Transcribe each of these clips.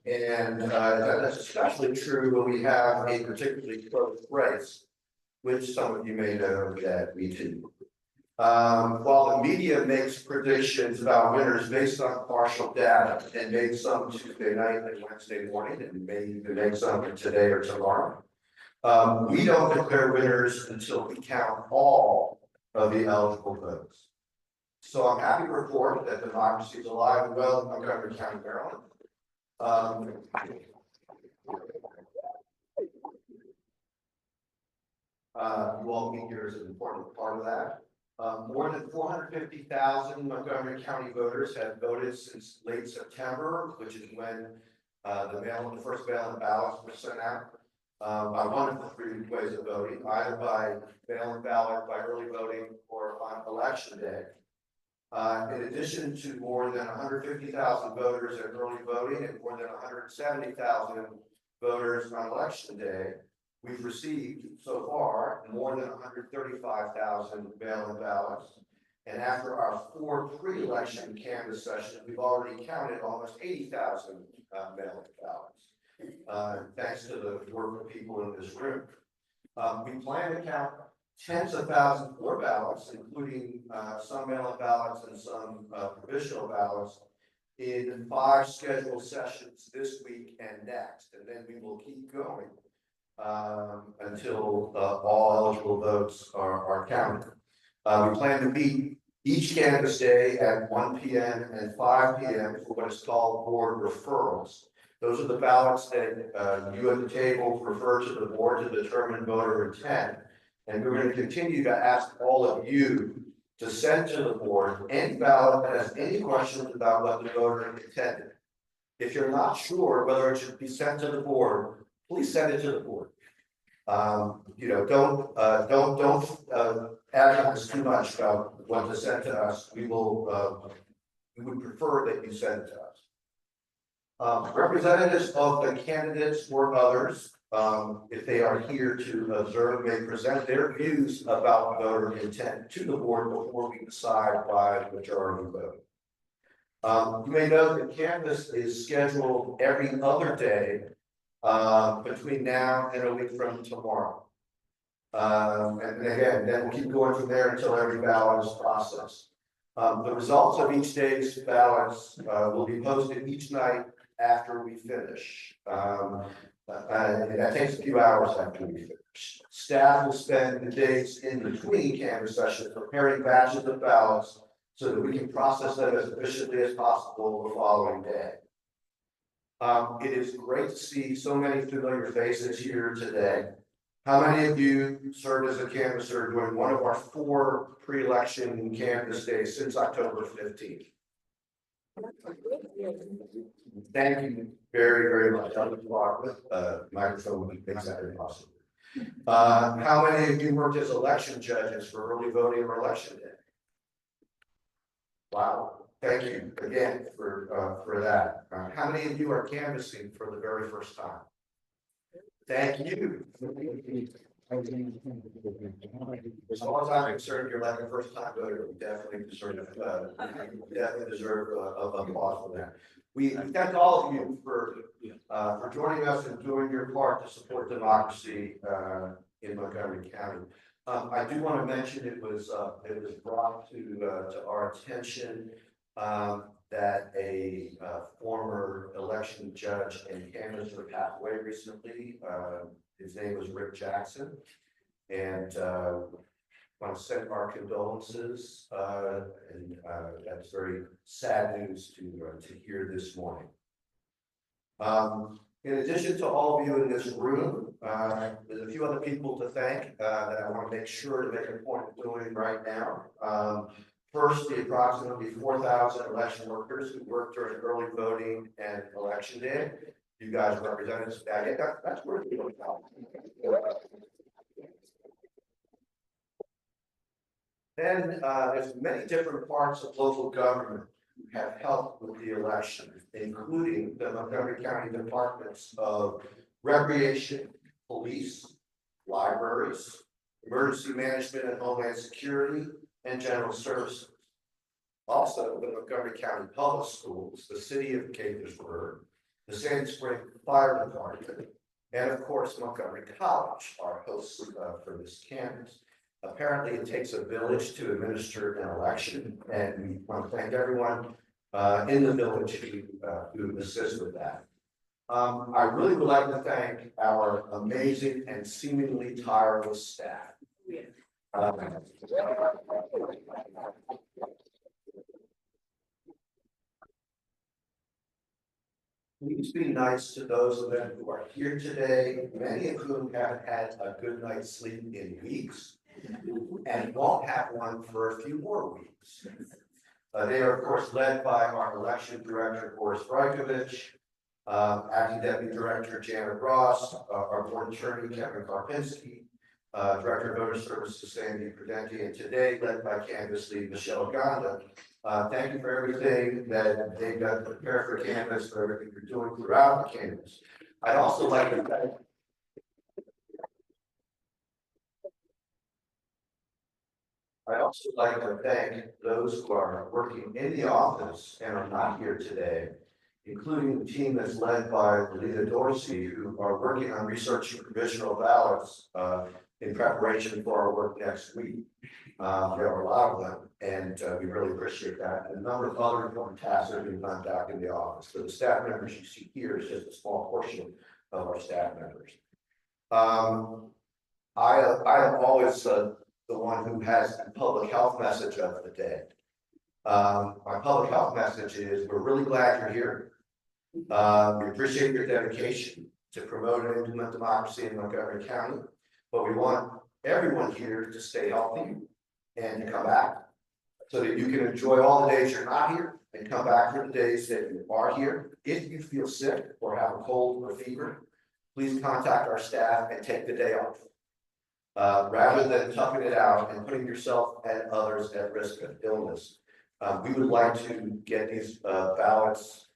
That's especially true when we have a particularly close race, which some of you may know that we do. While the media makes predictions about winners based on partial data and made some Tuesday night and Wednesday morning, and may even make some today or tomorrow, we don't declare winners until we count all of the eligible votes. So I'm happy to report that democracy is alive and well in Montgomery County, Maryland. You all being here is an important part of that. More than 450,000 Montgomery County voters have voted since late September, which is when the first mail-in ballots were sent out. By one of the three ways of voting, either by mail-in ballot, by early voting, or on election day. In addition to more than 150,000 voters at early voting and more than 170,000 voters on election day, we've received so far more than 135,000 mail-in ballots. And after our 4 pre-election canvass sessions, we've already counted almost 80,000 mail-in ballots. Thanks to the work of people in this room. We plan to count tens of thousands more ballots, including some mail-in ballots and some provisional ballots, in 5 scheduled sessions this week and next. And then we will keep going until all eligible votes are counted. We plan to meet each canvass day at 1 p.m. and 5 p.m. for what is called board referrals. Those are the ballots that you at the table refer to the board to determine voter intent. And we're going to continue to ask all of you to send to the board any ballot that has any questions about what the voter intended. If you're not sure whether it should be sent to the board, please send it to the board. Don't advise too much about what to send to us. We would prefer that you send it to us. Representatives of the candidates or others, if they are here to observe, may present their views about voter intent to the board before we decide by majority vote. You may know that canvass is scheduled every other day between now and a week from tomorrow. And again, then we'll keep going from there until every ballot is processed. The results of each day's ballots will be posted each night after we finish. That takes a few hours after we finish. Staff will spend the days in between canvass sessions preparing batches of ballots so that we can process them as efficiently as possible the following day. It is great to see so many familiar faces here today. How many of you served as a canvasser during one of our 4 pre-election canvass days since October 15th? Thank you very, very much. I'll just walk with microphone when makes that possible. How many of you worked as election judges for early voting or election day? Wow. Thank you again for that. How many of you are canvassing for the very first time? Thank you. As far as I'm concerned, you're like a first-time voter. We definitely deserve a applause for that. We thank all of you for joining us and doing your part to support democracy in Montgomery County. I do want to mention it was brought to our attention that a former election judge and canvasser passed away recently. His name was Rick Jackson, and I want to send our condolences. And that's very sad news to hear this morning. In addition to all of you in this room, there's a few other people to thank that I want to make sure to make a point of doing right now. First, the approximately 4,000 election workers who worked during early voting and election day. You guys represented that's worth it. Then there's many different parts of local government who have helped with the election, including the Montgomery County Departments of Recreation, Police, Libraries, Emergency Management and Homeland Security, and General Services. Also, the Montgomery County Public Schools, the City of Gaithersburg, the Sandy Spring Fire Department, and of course, Montgomery College are hosts for this canvas. Apparently, it takes a village to administer an election, and we want to thank everyone in the village who assist with that. I really would like to thank our amazing and seemingly tireless staff. Please be nice to those of them who are here today, many of whom haven't had a good night's sleep in weeks and won't have one for a few more weeks. They are, of course, led by our election director, Boris Brajkovic, acting deputy director, Janet Ross, our board attorney, Kevin Karpinski, director of voter services, Sandy Prudenti, and today led by Canvas lead, Michelle Gonda. Thank you for everything that they've done to prepare for Canvas, for everything you're doing throughout the Canvas. I'd also like to thank those who are working in the office and are not here today, including the team that's led by Lita Dorsey, who are working on researching provisional ballots in preparation for our work next week. There are a lot of them, and we really appreciate that. And a number of other important tasks are being done back in the office. So the staff members you see here is just a small portion of our staff members. I am always the one who has the public health message of the day. My public health message is we're really glad you're here. We appreciate your dedication to promote and implement democracy in Montgomery County, but we want everyone here to stay healthy and to come back so that you can enjoy all the days you're not here and come back for the days that you are here. If you feel sick or have a cold or fever, please contact our staff and take the day off. Rather than toughing it out and putting yourself and others at risk of illness. We would like to get these ballots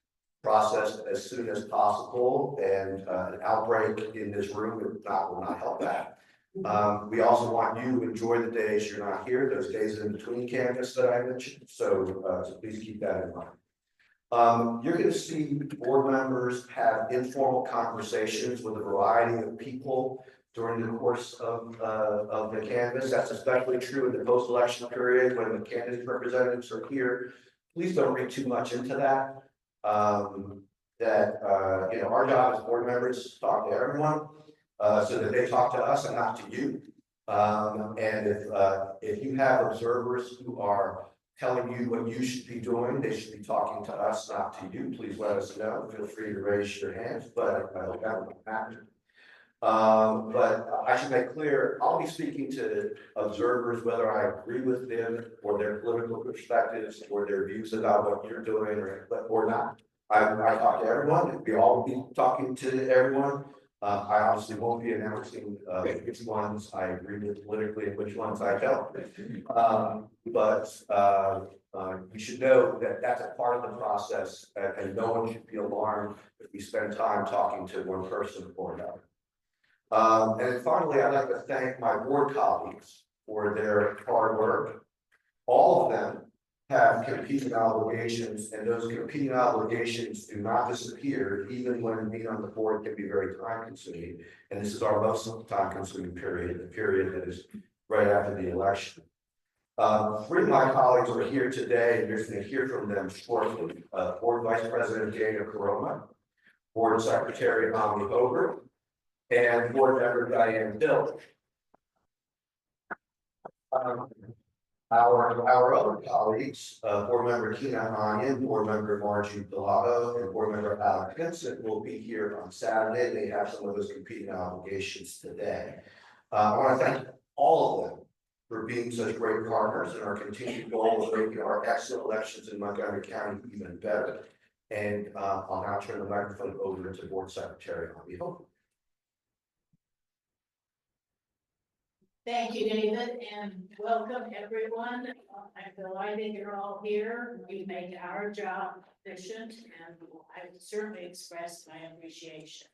processed as soon as possible, and an outbreak in this room will not help that. We also want you to enjoy the days you're not here, those days in between canvas that I mentioned, so please keep that in mind. You're going to see board members have informal conversations with a variety of people during the course of the canvas. That's especially true in the post-election period when the candidate representatives are here. Please don't read too much into that. Our job as board members is to talk to everyone so that they talk to us and not to you. And if you have observers who are telling you what you should be doing, they should be talking to us, not to you. Please let us know. Feel free to raise your hands, but I hope that won't happen. But I should make clear, I'll be speaking to observers, whether I agree with them or their political perspectives or their views about what you're doing or not. I talk to everyone, we all be talking to everyone. I obviously won't be announcing which ones I agree with politically and which ones I don't. You should know that that's a part of the process, and no one should be alarmed if we spend time talking to one person or another. And finally, I'd like to thank my board colleagues for their hard work. All of them have competing obligations, and those competing obligations do not disappear, even when being on the board can be very time consuming. And this is our most time consuming period, the period that is right after the election. Three of my colleagues are here today, and you're going to hear from them shortly. Board Vice President Daniel Corona, Board Secretary Ami Hoger, and Board Member Diane Dill. Our other colleagues, Board Member Kina Onion, Board Member Margie Pilato, and Board Member Alec Vincent will be here on Saturday. They have some of those competing obligations today. I want to thank all of them for being such great partners in our continued goal of making our excellent elections in Montgomery County even better. And I'll now turn the microphone over to Board Secretary Ami Hoger. Thank you, David, and welcome everyone. I'm delighted you're all here. We make our job efficient, and I certainly express my appreciation.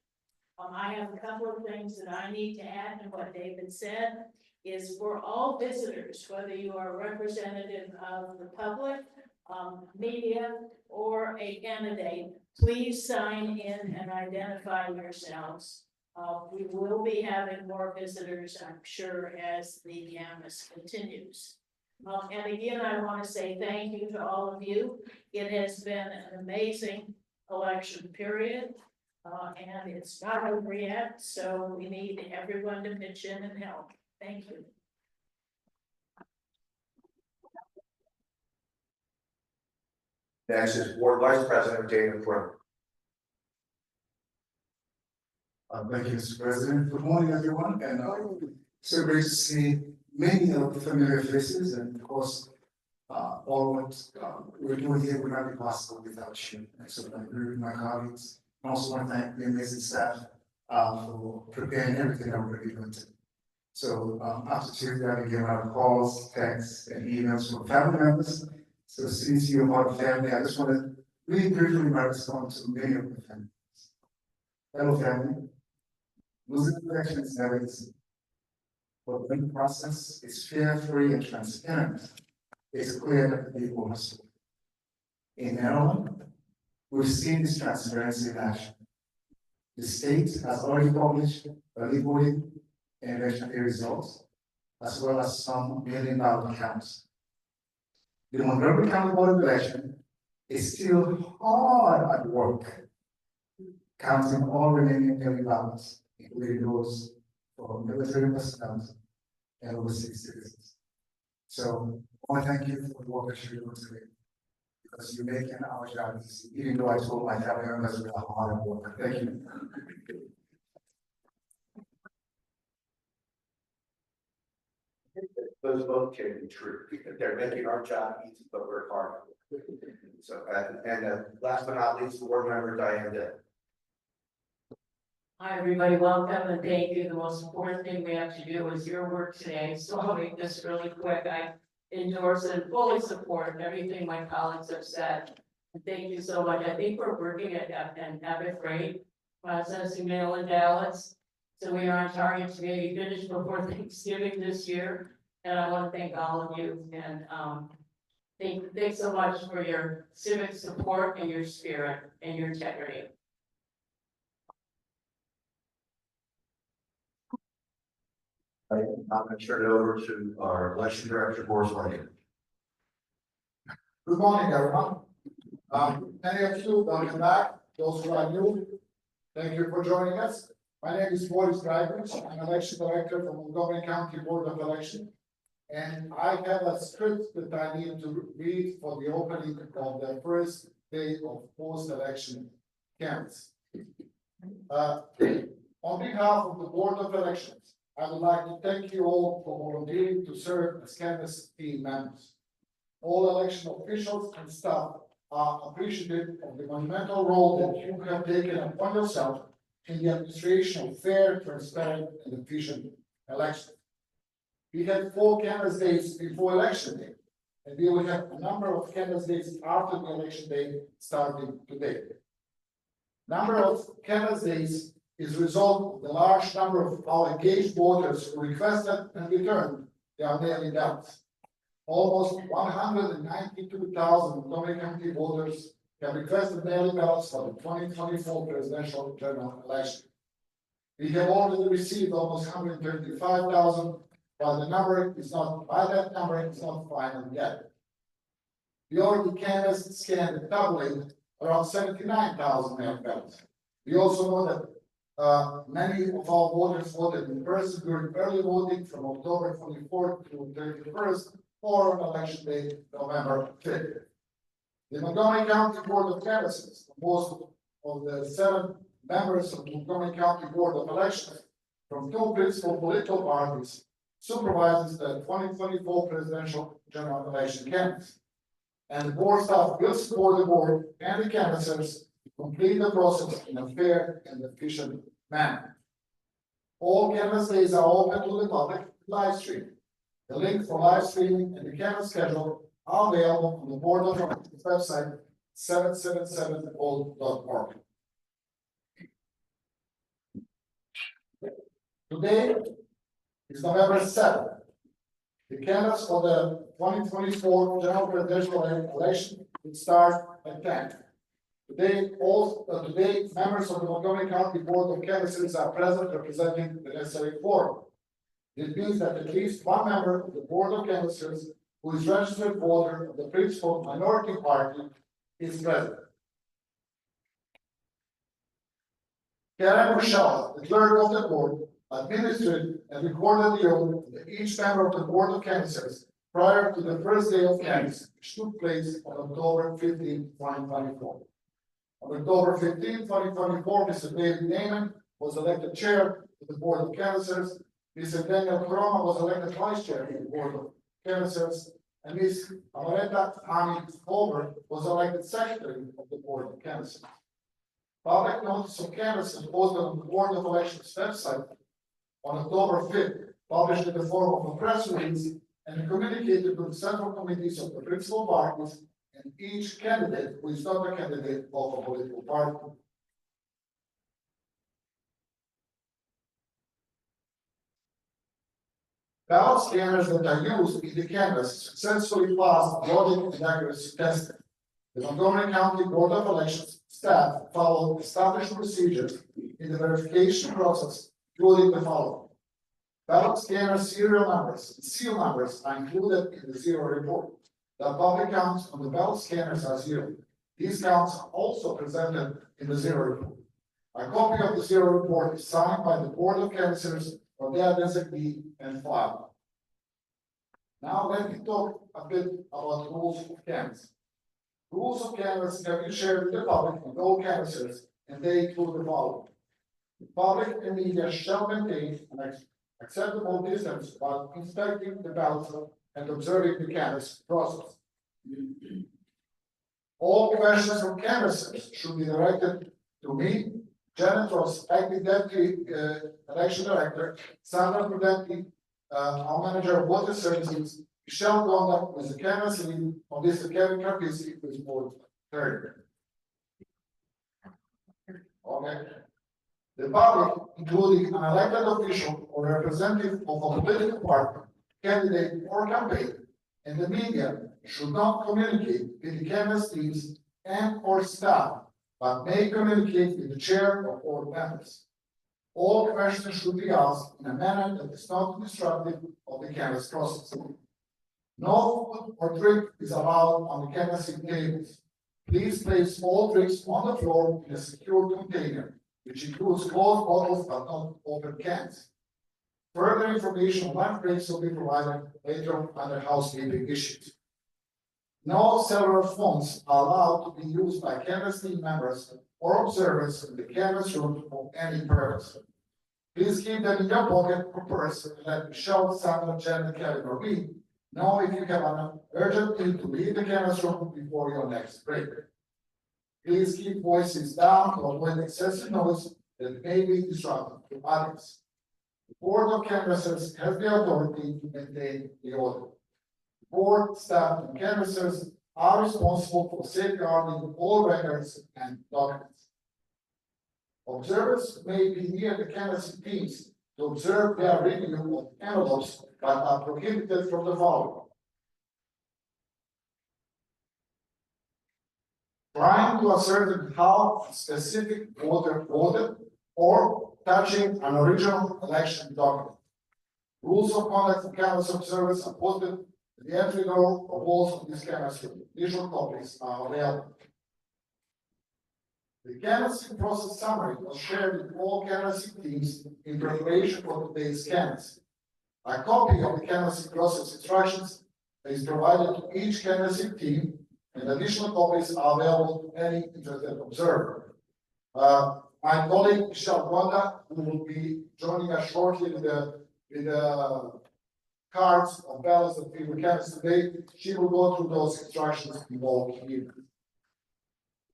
I have a couple of things that I need to add to what David said. Is for all visitors, whether you are a representative of the public media, or a candidate, please sign in and identify yourselves. We will be having more visitors, I'm sure, as the canvass continues. And again, I want to say thank you to all of you. It has been an amazing election period. And it's not over yet, so we need everyone to pitch in and help. Thank you. Next is Board Vice President David Quinn. Thank you, Mr. President. Good morning, everyone, and so great to see many of the familiar faces, and of course, all what we're doing here would not be possible without you. And so I agree with my colleagues. I also want to thank the amazing staff for preparing everything that we're going to be doing today. So after Tuesday, I began my calls, texts, and emails from family members. So since you're part of the family, I just want to really briefly respond to many of the families. Hello, family. Losing elections is never easy. But when the process is fair, free, and transparent, it's clear that the people must win. In Maryland, we've seen this transparency in action. The state has already published early voting and election day results, as well as some million-dollar counts. The Montgomery County Board of Election is still hard at work, counting all remaining early ballots, including those for military personnel and overseas citizens. So I want to thank you for the work that you're doing today, because you're making our job easy, even though I told my family members we are hard at work. Thank you. Those both can be true. They're making our job easy, but we're hard. So, last but not least, Board Member Diane Day. Hi, everybody, welcome and thank you. The most important thing we have to do is your work today, so I'll make this really quick. I endorse and fully support everything my colleagues have said. Thank you so much. I think we're working at an epic rate, processing mail-in ballots. So we are on target to maybe finish before Thanksgiving this year. And I want to thank all of you and thanks so much for your civic support and your spirit and your integrity. I'm going to turn it over to our election director, Boris Lane. Good morning, everyone. Many of you, welcome back. Those who are new, thank you for joining us. My name is Boris Dragic. I'm election director for Montgomery County Board of Election. And I have a script that I need to read for the opening of the first day of post-election canvass. On behalf of the Board of Elections, I would like to thank you all for volunteering to serve as canvass team members. All election officials and staff are appreciative of the monumental role that you have taken upon yourself in the administration of fair, transparent, and efficient elections. We had 4 canvass days before election day, and we will have a number of canvass days after the election day starting today. Number of canvass days is a result of the large number of our engaged voters who requested and returned their mail-in ballots. Almost 192,000 Montgomery County voters have requested mail-in ballots for the 2024 presidential general election. We have already received almost 135,000, while the number is not, final yet. We already canvassed, scanned, and tabulated around 79,000 mail-in ballots. We also know that many of our voters voted in person during early voting from October 24th to 31st or on election day, November 5th. The Montgomery County Board of Canvassers, composed of the 7 members of the Montgomery County Board of Elections from 2 principal political parties, supervises the 2024 presidential general election canvass. And the board staff will support the board and the canvassers to complete the process in a fair and efficient manner. All canvass days are open to the public live stream. The link for live streaming and the canvass schedule are available on the Board of Elections website, 777old.org. Today is November 7th. The candidates for the 2024 general presidential election will start at 10. Today, members of the Montgomery County Board of Canvassers are present representing the necessary quorum. This means that at least one member of the Board of Canvassers who is registered voter of the principal minority party is present. Karen Rochelle, the clerk of the board, administered and recorded the oath of each member of the Board of Canvassers prior to the first day of canvass, which took place on October 15, 2024. On October 15, 2024, Mr. David Naaman was elected chair of the Board of Canvassers. Mr. Daniel Corona was elected vice chair of the Board of Canvassers, and Ms. Amareta Ani Holbert was elected secretary of the Board of Canvassers. Public notice of canvass was posted on the Board of Elections website on October 5th, published in the form of a press release and communicated to the central committees of the principal parties and each candidate who is not a candidate of a political party. Ballot scanners that are used in the canvass successfully passed logic and accuracy testing. The Montgomery County Board of Elections staff followed established procedures in the verification process, including the following. Ballot scanner serial numbers and seal numbers are included in the zero report. The public counts on the ballot scanners are zero. These counts are also presented in the zero report. A copy of the zero report is signed by the Board of Canvassers or their designee and filed. Now let me talk a bit about rules of canvass. Rules of canvass have been shared with the public and all canvassers, and they include the following. The public and media shall maintain an acceptable distance while inspecting the ballots and observing the canvass process. All questions from canvassers should be directed to me, Janet Ross, acting deputy election director, Sandra Prudenti, our manager of water services, Michelle Gonda, who is the canvass lead, on Mr. Kevin Karpinski, who is board third. Okay. The public, including an elected official or representative of a political party, candidate or campaign, and the media should not communicate with the canvass teams and or staff, but may communicate with the chair or board members. All questions should be asked in a manner that is not disruptive of the canvass process. No food or drink is allowed on the canvassing tables. Please place all drinks on the floor in a secure container, which includes closed bottles but not open cans. Further information on lunch breaks will be provided later on under housekeeping issues. No cellular phones are allowed to be used by canvass team members or observers in the canvass room for any purpose. Please keep them in your pocket or purse and let Michelle, Sandra, Janet, Kevin, or me know if you have an urgent need to leave the canvass room before your next break. Please keep voices down to avoid excessive noise that may be disruptive to others. The Board of Canvassers has the authority to maintain the order. The board, staff, and canvassers are responsible for safeguarding all records and documents. Observers may be near the canvassing teams to observe their review of envelopes, but are prohibited from the following. Trying to ascertain how a specific voter voted or touching an original election document. Rules of conduct for canvass observers are posted at the entry door or walls of this canvass room. Visual copies are available. The canvassing process summary was shared with all canvassing teams in preparation for today's canvass. A copy of the canvassing process instructions is provided to each canvassing team, and additional copies are available to any interested observer. My colleague Michelle Gonda, who will be joining us shortly with the cards of ballots that we will canvass today, she will go through those instructions involved here.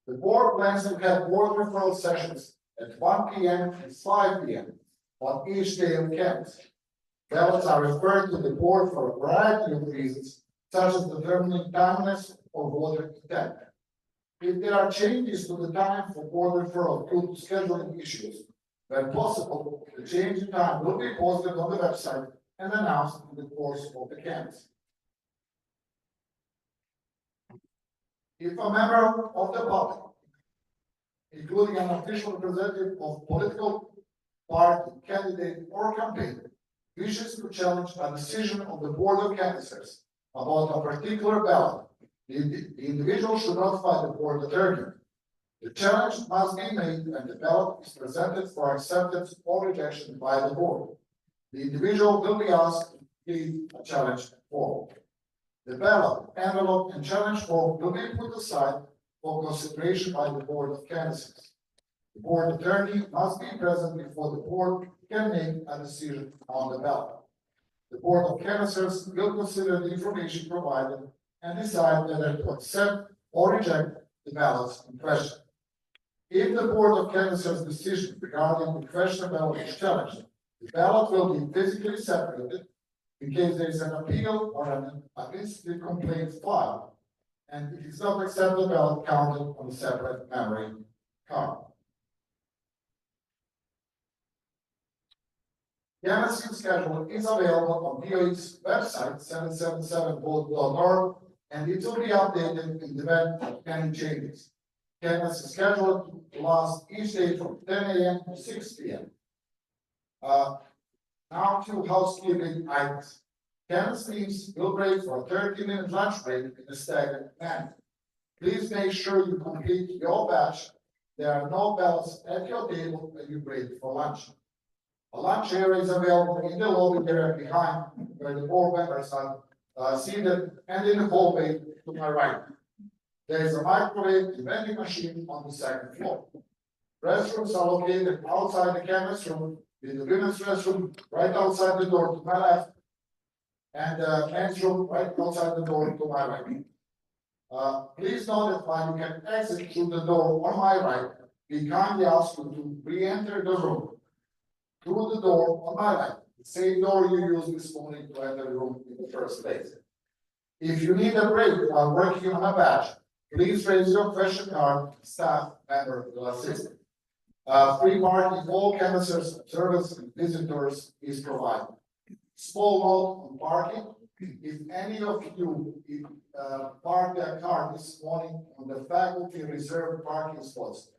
The board plans to have board referral sessions at 1 p.m. and 5 p.m. on each day of canvass. Ballots are referred to the board for a variety of reasons, such as determining timeliness or voter intent. If there are changes to the time for board referral due to scheduling issues, when possible, the change in time will be posted on the website and announced in the course of the canvass. If a member of the public, including an official representative of political party, candidate, or campaign, wishes to challenge a decision of the Board of Canvassers about a particular ballot, the individual should notify the board attorney. The challenge must be made and the ballot is presented for acceptance or rejection by the board. The individual will be asked to plead a challenge form. The ballot, envelope, and challenge form will be put aside for consideration by the Board of Canvassers. The board attorney must be present before the board can make a decision on the ballot. The Board of Canvassers will consider the information provided and decide whether to accept or reject the ballots in question. If the Board of Canvassers' decision regarding the question ballot is challenged, the ballot will be physically separated in case there is an appeal or an administrative complaint filed, and it is not accepted, the ballot counted on a separate memory card. Canvassing schedule is available on DOE's website, 777vote.org, and it will be updated in the event of any changes. Canvass is scheduled to last each day from 10 a.m. to 6 p.m. Now to housekeeping items. Canvass teams will break for a 30-minute lunch break in a staggered manner. Please make sure you complete your batch. There are no ballots at your table when you break for lunch. A lunch area is available in the lobby area behind where the board members are seated, and in the hallway to my right. There is a microwave and vending machine on the second floor. Restrooms are located outside the canvas room, with the women's restroom right outside the door to my left, and the men's room right outside the door to my right. Please note that while you can exit through the door on my right, we kindly ask you to re-enter the room through the door on my right, the same door you used this morning to enter the room in the first place. If you need a break while working on a badge, please raise your question card, staff member will assist. Free parking for all canvassers, observers, and visitors is provided. Small note on parking: if any of you parked their car this morning on the faculty reserved parking spots,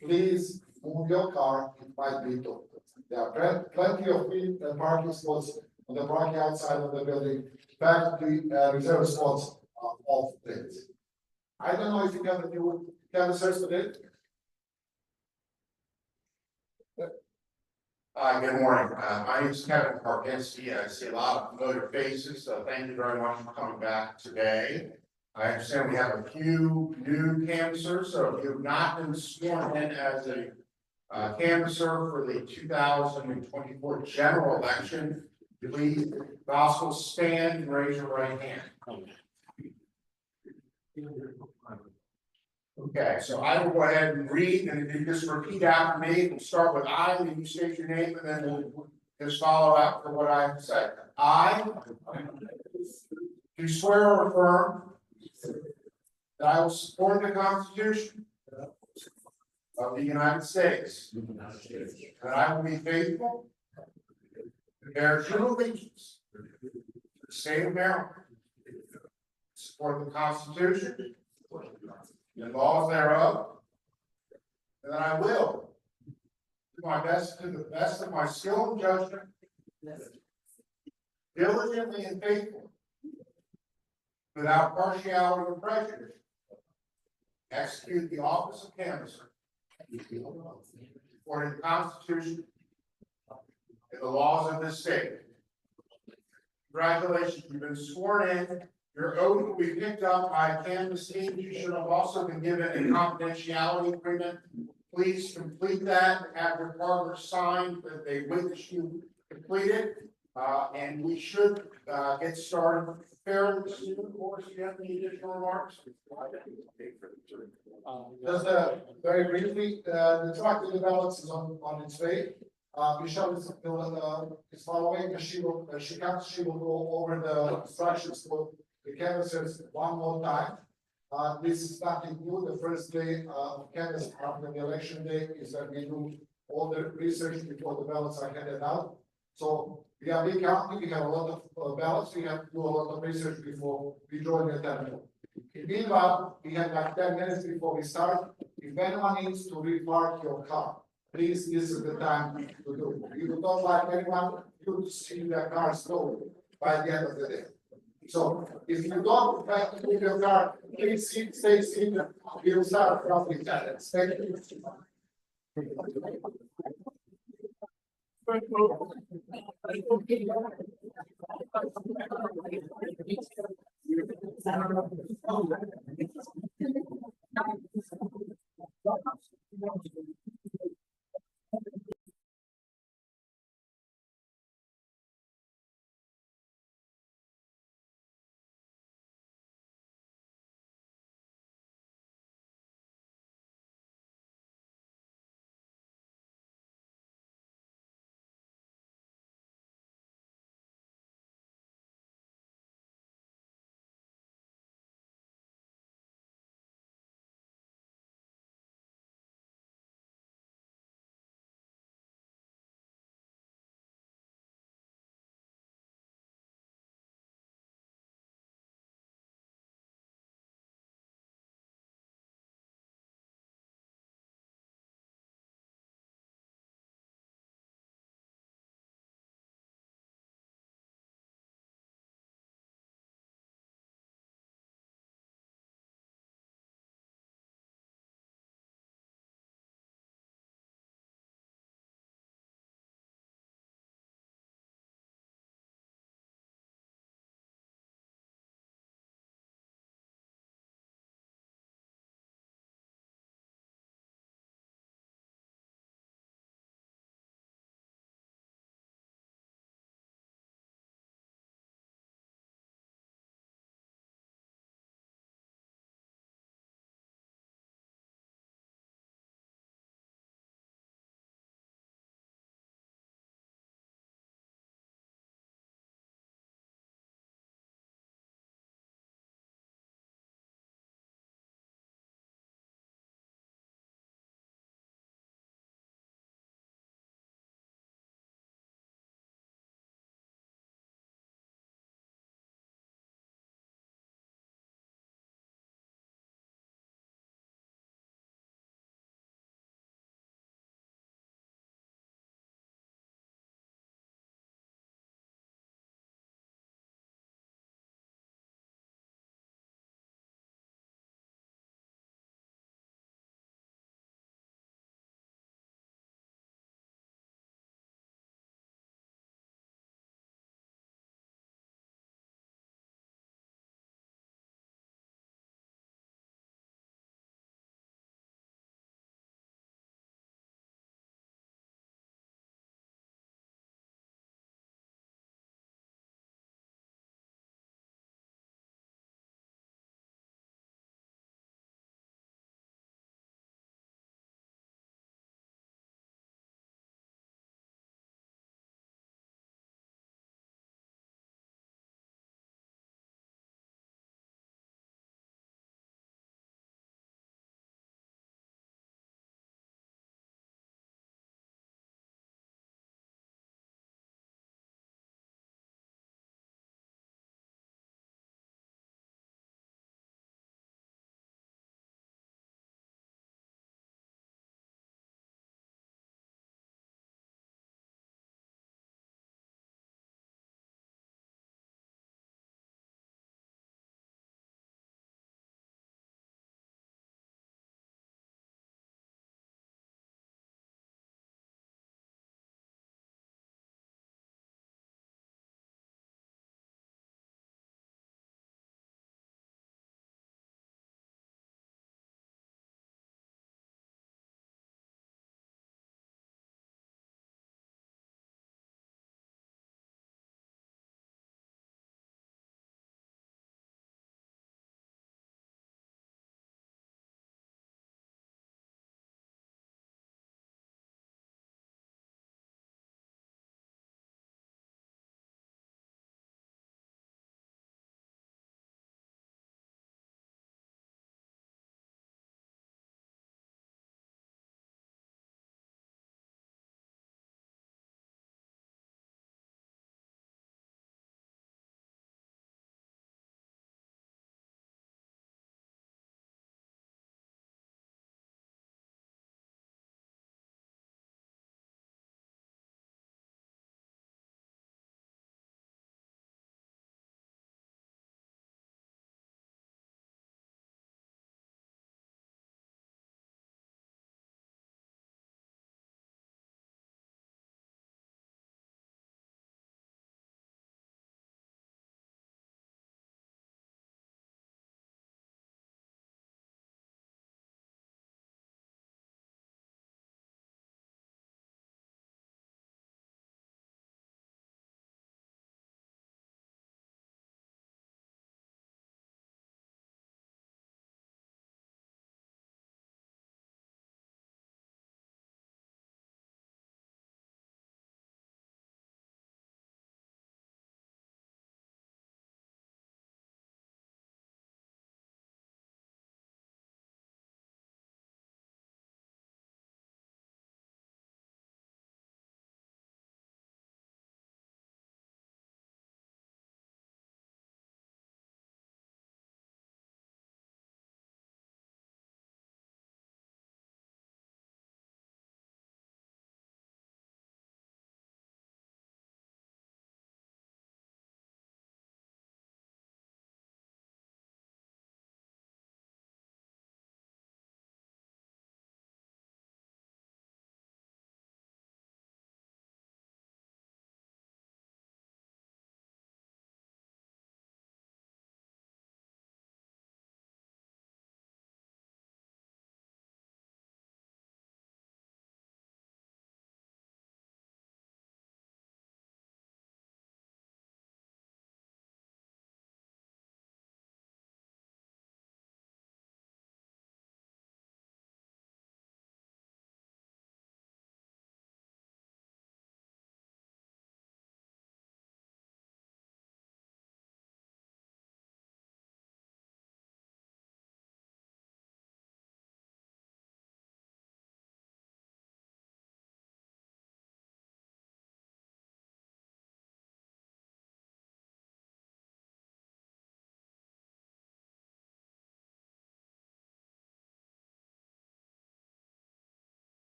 please move your car, it might be towed. There are plenty of free parking spots on the parking outside of the building, faculty reserved spots off places. I don't know if you have a new canvassers today. Good morning. My name is Kevin Karpinski. I see a lot of familiar faces, so thank you very much for coming back today. I understand we have a few new canvassers, so if you have not been sworn in as a canvasser for the 2024 general election, please also stand and raise your right hand. Okay, so I will go ahead and read, and if you just repeat after me, we'll start with I, and you state your name, and then we'll just follow up for what I have said. I do swear or affirm that I will support the Constitution of the United States, that I will be faithful and bear true allegiance to the state of Maryland, support the Constitution and laws thereof, and that I will do my best, to the best of my skill and judgment, diligently and faithfully, without partiality or prejudice, execute the office of canvasser according to the Constitution and the laws of this state. Congratulations, you've been sworn in. Your oath will be picked up by a canvas team. You should have also been given a confidentiality agreement. Please complete that, have your partners sign that they witness you complete it. And we should get started fairly soon. Of course, you have any additional remarks? Just very briefly, the track to the ballots is on its way. Michelle is following, and she will go over the instructions for the canvassers one more time. This is nothing new. The first day of canvass after the election day is that we do all the research before the ballots are handed out. So we are big county, we have a lot of ballots, we have to do a lot of research before we join the temple. Meanwhile, we have like 10 minutes before we start. If anyone needs to repark your car, please, this is the time to do it. You don't like anyone, you see their car stolen by the end of the day. So if you don't like to leave your car, please stay seated. We'll start from the tenants. Thank you.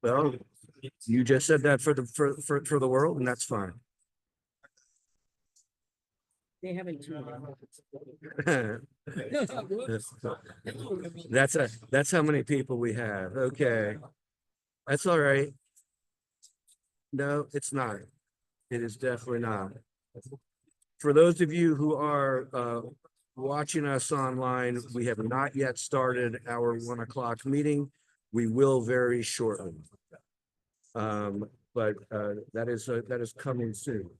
Well, you just said that for the world, and that's fine. They haven't. That's how many people we have. Okay. That's all right. No, it's not. It is definitely not. For those of you who are watching us online, we have not yet started our 1 o'clock meeting. We will very shortly. But that is coming soon.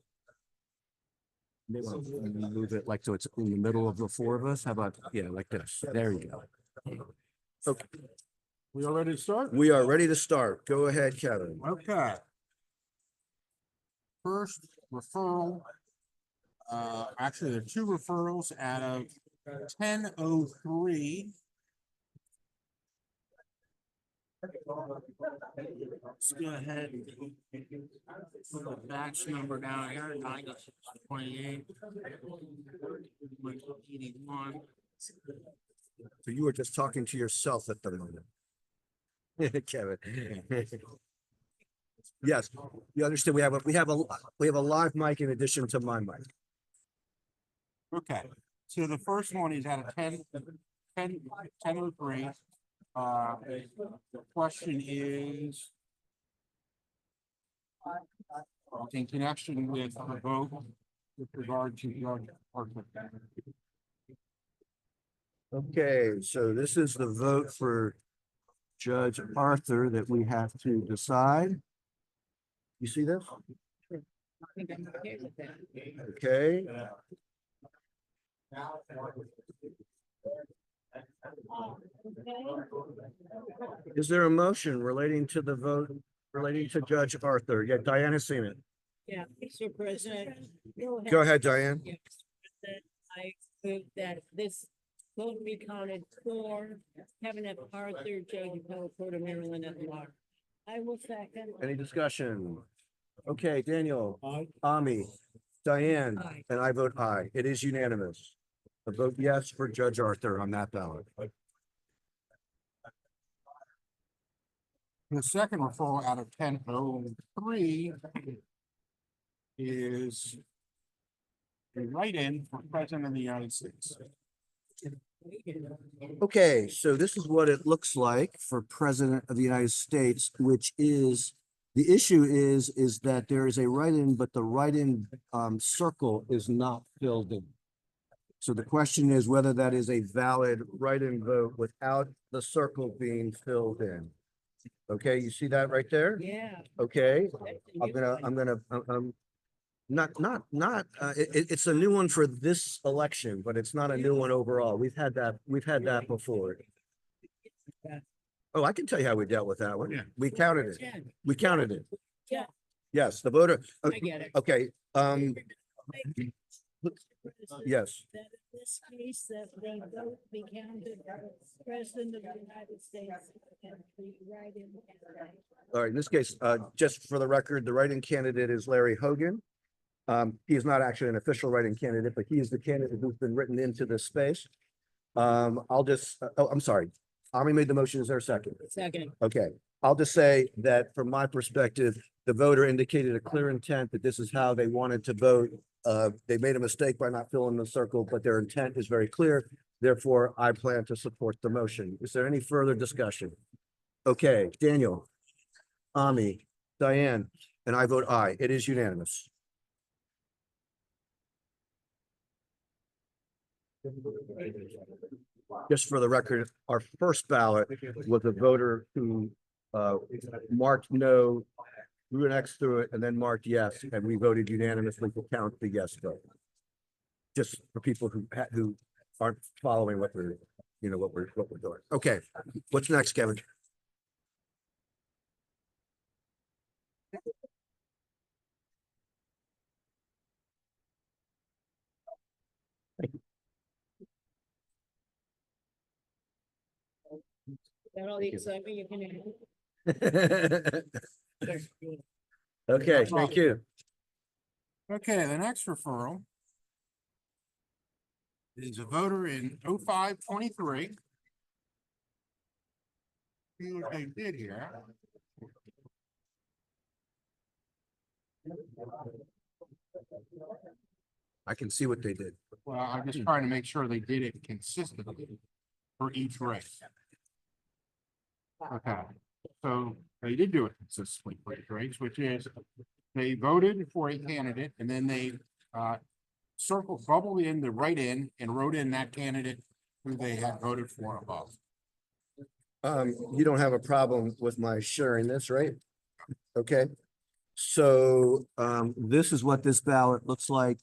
Maybe we'll move it like so it's in the middle of the four of us. How about, yeah, like this? There you go. Okay, We all ready to start? we are ready to start. Go ahead, Kevin. Okay. First referral. Actually, there are two referrals out of 10:03. Let's go ahead and put the batch number down here, 9628. 81. So you were just talking to yourself at the moment. Kevin. Yes, you understand. We have a live mic in addition to my mic. Okay, so the first one is out of 10:03. The question is in connection with the vote with regard to Judge Arthur. Okay, so this is the vote for Judge Arthur that we have to decide. You see this? I think I'm okay with that. Okay. Is there a motion relating to the vote, relating to Judge Arthur? Yeah, Diane has seen it. Yeah, Mr. President. Go ahead, Diane. Yes, President, I move that this vote be counted for Kevin F. Arthur, Judge Appellate Court of Maryland at large. I will second. Any discussion? Okay, Daniel, Ami, Diane, Aye. and I vote aye. It is unanimous. A vote yes for Judge Arthur on that ballot. The second referral out of 10:03 is a write-in for President of the United States. Okay, so this is what it looks like for President of the United States, which is, the issue is that there is a write-in, but the write-in circle is not filled in. So the question is whether that is a valid write-in vote without the circle being filled in. Okay, you see that right there? Yeah. Okay, it's a new one for this election, but it's not a new one overall. We've had that before. Oh, I can tell you how we dealt with that one. Yeah. We counted it. We counted it. Yeah. Yes, the voter. I get it. Okay, yes. That in this case, that the vote be counted President of the United States and the write-in candidate. All right, in this case, just for the record, the write-in candidate is Larry Hogan. He is not actually an official write-in candidate, but he is the candidate who's been written into this space. I'll just, I'm sorry. Ami made the motion. Is there a second? Second. Okay, I'll just say that from my perspective, the voter indicated a clear intent that this is how they wanted to vote. They made a mistake by not filling the circle, but their intent is very clear. Therefore, I plan to support the motion. Is there any further discussion? Okay, Daniel, Ami, Diane, and I vote aye. It is unanimous. Just for the record, our first ballot was a voter who marked no, drew an X through it, and then marked yes, and we voted unanimously to count the yes vote. Just for people who aren't following what we're, what we're doing. Okay, what's next, Kevin? That all the excitement you can have. Okay, thank you. Okay, the next referral is a voter in 0523. See what they did here. I can see what they did. Well, I'm just trying to make sure they did it consistently for each race. Okay, so they did do it consistently for each race, which is they voted for a candidate and then they circled, bubbled in the write-in and wrote in that candidate who they had voted for above. You don't have a problem with my sharing this, right? Okay. So, this is what this ballot looks like.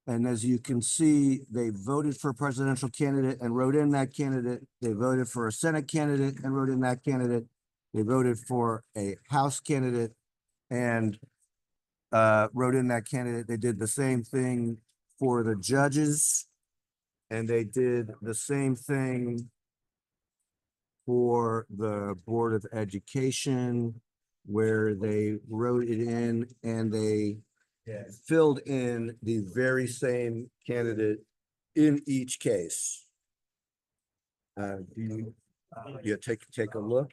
And as you can see, they voted for a presidential candidate and wrote in that candidate. They voted for a Senate candidate and wrote in that candidate. They voted for a House candidate and wrote in that candidate. They did the same thing for the judges. And they did the same thing for the Board of Education, where they wrote it in and they filled in the very same candidate in each case. Do you take a look?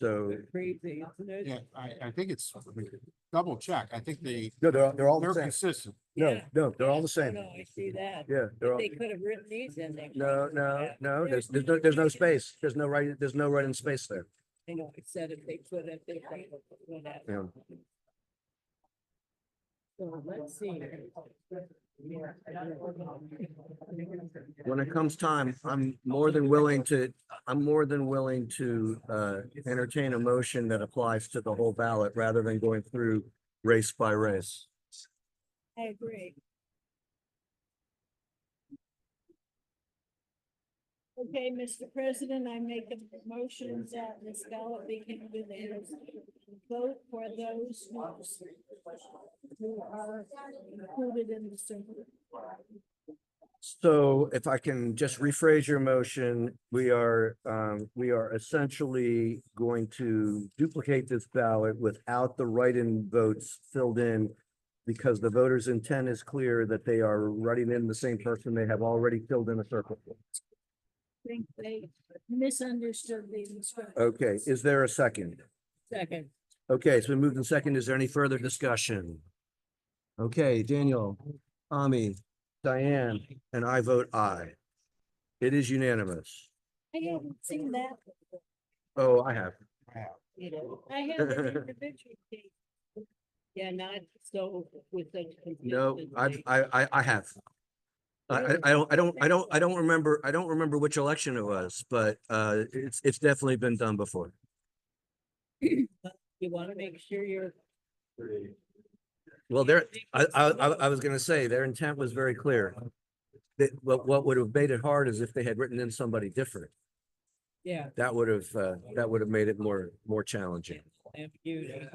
So, Crazy, isn't it? Yeah, I think it's double check. I think no, they're all the they're same. consistent. No, they're all the same. No, I see that. Yeah, they're all, They could have written these in there. no, there's no space. There's no writing space there. I know, I said if they could have, they could have, whatever. Yeah. So let's see. When it comes time, I'm more than willing to entertain a motion that applies to the whole ballot rather than going through race by race. I agree. Okay, Mr. President, I make a motion that this ballot be continued vote for those who are included in the symbol. So if I can just rephrase your motion, we are essentially going to duplicate this ballot without the write-in votes filled in because the voter's intent is clear that they are writing in the same person they have already filled in a circle. I think they misunderstood the instructions. Okay, is there a second? Second. Okay, it's been moved in second. Is there any further discussion? Okay, Daniel, Ami, Diane, and I vote aye. It is unanimous. I haven't seen that. Oh, I have. You know, I have an individual case. yeah, not so with such. No, consistency. I have. I don't remember which election it was, but it's definitely been done before. You want to make sure you're. Well, I was gonna say, their intent was very clear. What would have made it hard is if they had written in somebody different. Yeah. That would have made it more challenging. Ambiguity.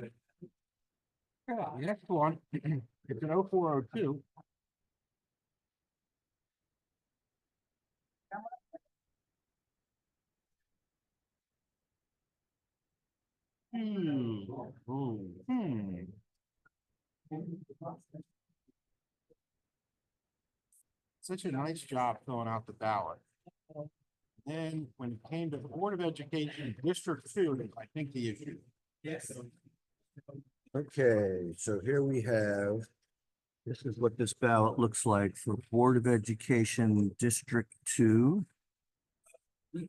The next one, it's an 0402. Such a nice job filling out the ballot. Then when it came to the Board of Education, District 2, I think the issue. Yes. Okay, so here we have, this is what this ballot looks like for Board of Education District 2. To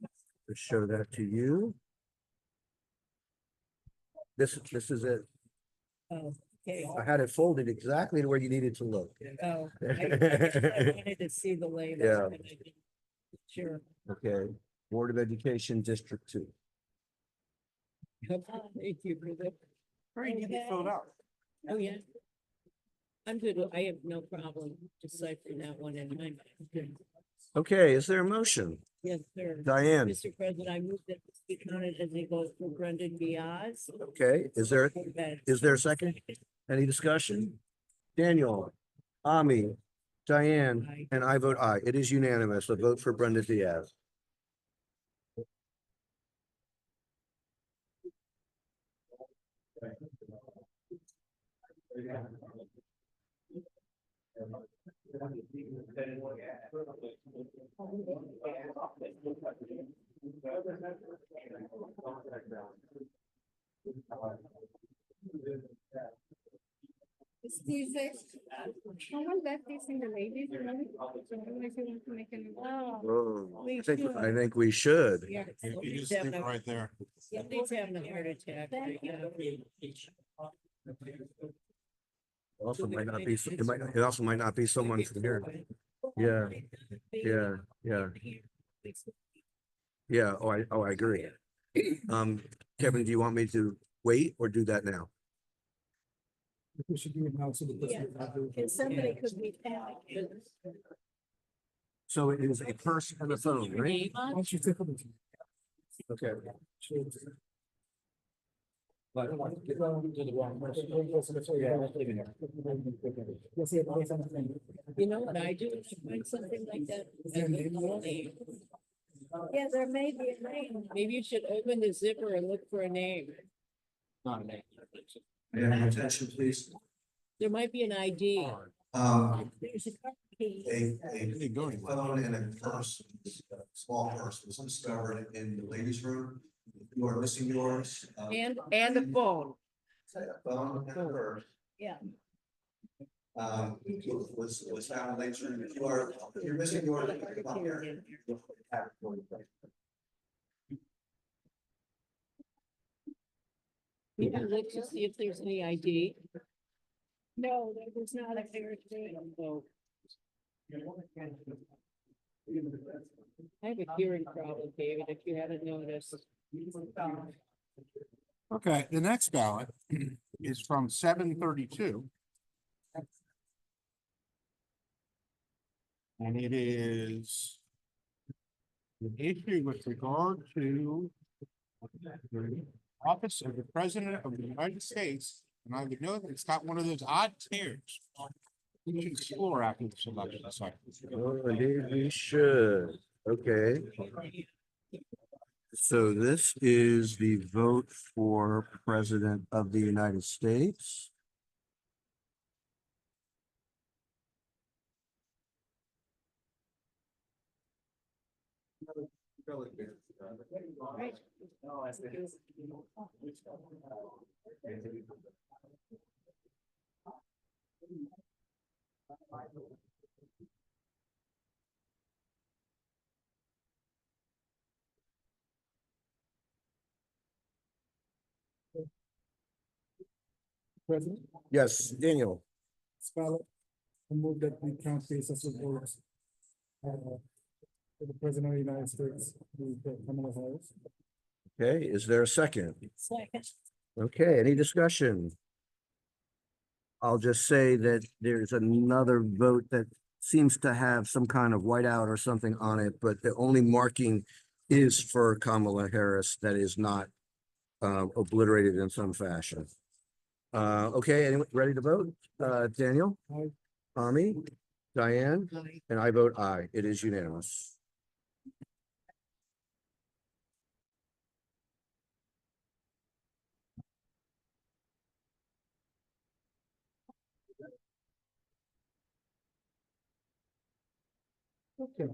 show that to you. This is it. Oh, okay. I had it folded exactly to where you needed to look. Oh, I wanted to see the layout. Yeah. and I didn't- Sure. Okay, Board of Education District 2. Thank you for that. Very neatly filled out. Oh, yeah. I'm good. I have no problem deciphering that one in my mind. Okay, is there a motion? Yes, sir. Diane, Mr. President, I move that this be counted as a vote for Brendan Diaz. okay, is there a second? Any discussion? Daniel, Ami, Diane, Aye. and I vote aye. It is unanimous. A vote for Brenda Diaz. These someone left this in the ladies' room. So I don't know if you want to make an. Oh, We I think we should. Yeah. You just leave it right there. Somebody's having a heart attack. Also might not be, it also might not be someone from here. Yeah, yeah, yeah. Yeah, I agree. Kevin, do you want me to wait or do that now? We should do it now so the person. And somebody could be panicking. So it is a purse and a phone, right? Why don't you take a look? Okay. You know what I do? If I find something like that. I look for a name. Yeah, there may be a name. Maybe you should open the zipper and look for a name. Not a name. May attention, please? There might be an ID. There's a car key. A phone and a purse, a small purse was discovered in the ladies' room. If you are missing yours. And a phone. A phone and a purse. Yeah. Was found in the ladies' room. If you're missing yours. Come on here. You can look to see if there's any ID. No, there was not a fair thing. No. I have a hearing problem, David, if you haven't noticed. Okay, the next ballot is from 7:32. And it is an issue with regard to the office of the President of the United States. And I would know that it's got one of those odd tears. We should explore after this election cycle. Oh, indeed, we should. Okay. So this is the vote for President of the United States. President, Yes, Daniel. Scarlett, I move that we count the excessive votes. For the President of the United States, Kamala Harris. Okay, is there a second? Second. Okay, any discussion? I'll just say that there's another vote that seems to have some kind of whiteout or something on it, but the only marking is for Kamala Harris that is not obliterated in some fashion. Okay, anyone ready to vote? Daniel? Aye. Ami? Diane? And I vote aye. It is unanimous. Okay.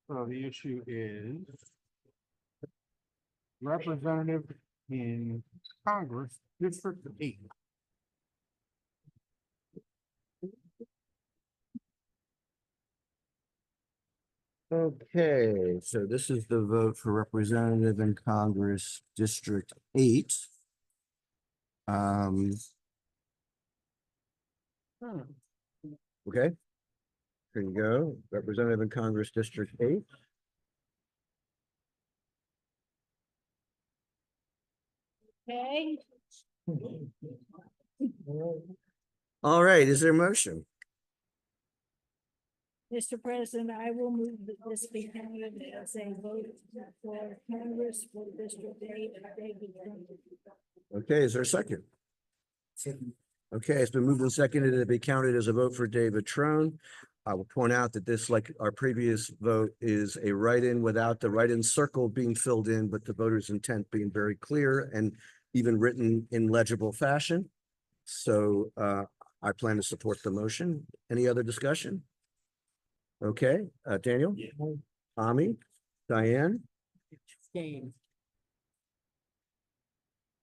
So the issue is representative in Congress, District 8. Okay, so this is the vote for representative in Congress, District 8. Um, Huh. okay. Here you go, representative in Congress, District 8. Okay, All right, is there a motion? Mr. President, I will move that this be counted as a vote for Congress for District 8 of David County. Okay, is there a second? Okay, it's been moved and seconded to be counted as a vote for David Trone. I will point out that this, like our previous vote, is a write-in without the write-in circle being filled in, but the voter's intent being very clear and even written in legible fashion. So I plan to support the motion. Any other discussion? Okay, Daniel? Ami? Diane? Game.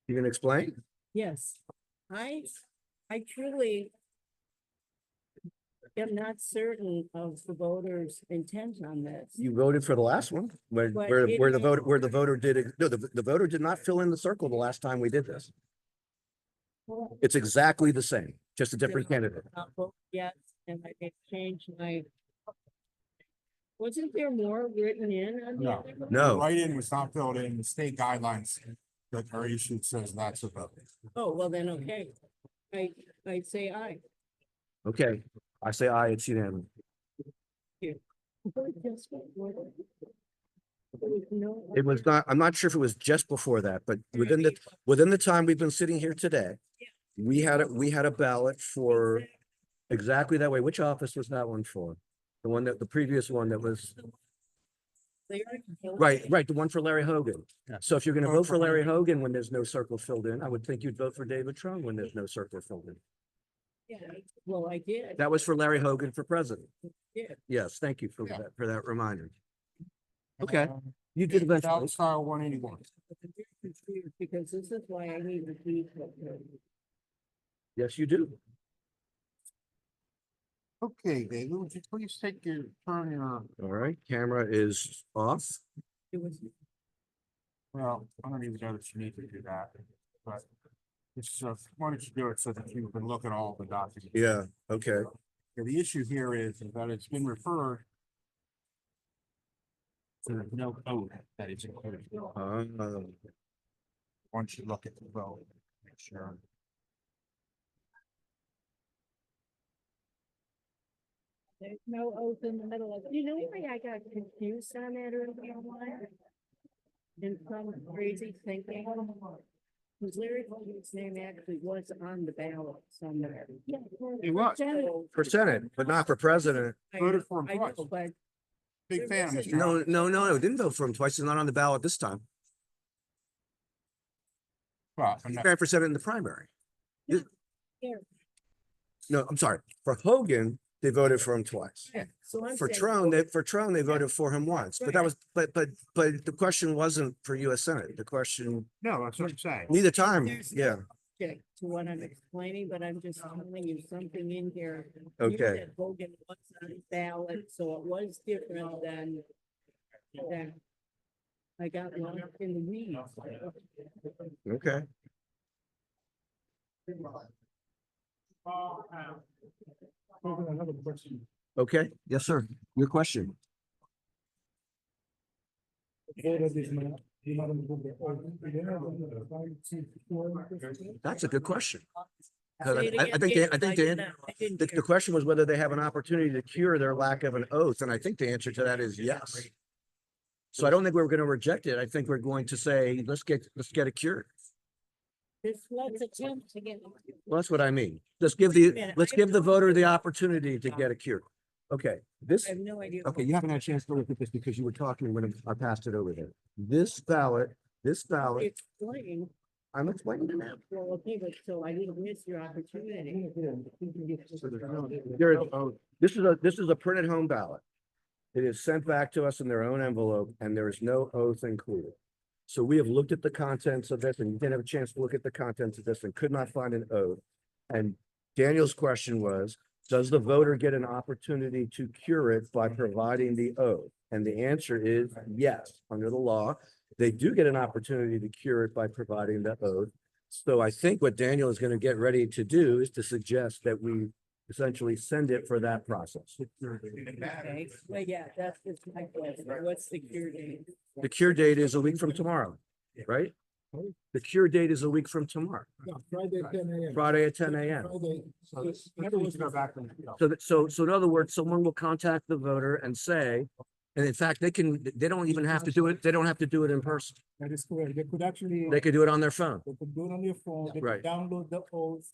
You can explain? Yes, I truly am not certain of the voters' intent on this. You voted for the last one, But where it the is- voter, where the voter did, no, the voter did not fill in the circle the last time we did this. It's exactly the same, just a different candidate. Yes, and I did change my. Wasn't there more written in on the No. other? one? No, Write-in was not filled in, the state guidelines that are issued says that's a vote. Oh, well then, okay. I'd say aye. okay, I say aye, it's unanimous. It was not, I'm not sure if it was just before that, but within the time we've been sitting here today, we had a ballot for exactly that way. Which office was that one for? The one that, the previous one that was, right, the one for Larry Hogan. So if you're gonna vote for Larry Hogan when there's no circle filled in, I would think you'd vote for David Trump when there's no circle filled in. Yeah, well, I did. That was for Larry Hogan for president. Yeah. Yes, thank you for Yeah. that reminder. Okay. You did eventually. Style 181. Because this is why I need to be. Yes, you do. Okay, David, would you please take your turn your, All right, camera is off. It was, well, I don't even know that you need to do that, but it's, why don't you do it so that you can look at all the documents? Yeah, okay. Yeah, the issue here is that it's been referred. So there's no oath that it's included. Once you look at the vote, make sure. there's no oath in the middle of it. You know why I got confused on that earlier one? In some crazy thinking. Because Larry Hogan's name actually was on the ballot somewhere. Yeah. It was. For Senate, but not for president. Voted for him I know, twice. but Big fan of Mr. No, didn't vote for him twice. He's not on the ballot this time. Well, He ran for Senate in the primary. Yeah. No, I'm sorry. For Hogan, they voted for him twice. yeah, so I'm For saying- Trone, they voted for him once, but that was, but the question wasn't for US Senate. The question, no, that's what I'm saying. neither time, There's yeah, object to what I'm explaining, but I'm just telling you something in here. You okay, said Hogan was on the ballot, so it was different than. I got lost in the weeds. okay. Another question. Okay, yes, sir. Your question. That's a good question. 'Cause Say it I again, think, Dave, I think didn't Dan, know. I didn't the hear. question was whether they have an opportunity to cure their lack of an oath, and I think the answer to that is yes. So I don't think we're gonna reject it. I think we're going to say, let's get it cured. Let's attempt to get. Well, that's what I mean. Let's give Wait a minute, let's I give the have- voter the opportunity to get it cured. Okay, this, I have no idea. okay, you haven't had a chance to look at this because you were talking when I passed it over there. This ballot, Explain, I'm explaining it now. well, okay, but so I didn't miss your opportunity. This is a printed home ballot. It is sent back to us in their own envelope and there is no oath included. So we have looked at the contents of this and you didn't have a chance to look at the contents of this and could not find an oath. And Daniel's question was, does the voter get an opportunity to cure it by providing the oath? And the answer is yes, under the law, they do get an opportunity to cure it by providing the oath. So I think what Daniel is going to get ready to do is to suggest that we essentially send it for that process. Okay, well, yeah, that's just my question. What's the cure date? The cure date is a week from tomorrow, right? The cure date is a week from tomorrow, Friday, 10 a.m. Friday at 10 a.m. So in other words, someone will contact the voter and say, and in fact, they don't even have to do it, they don't have to do it in person. That is correct. They could actually, They could do it on their phone, they could do it on your phone, they Right. could download the oath.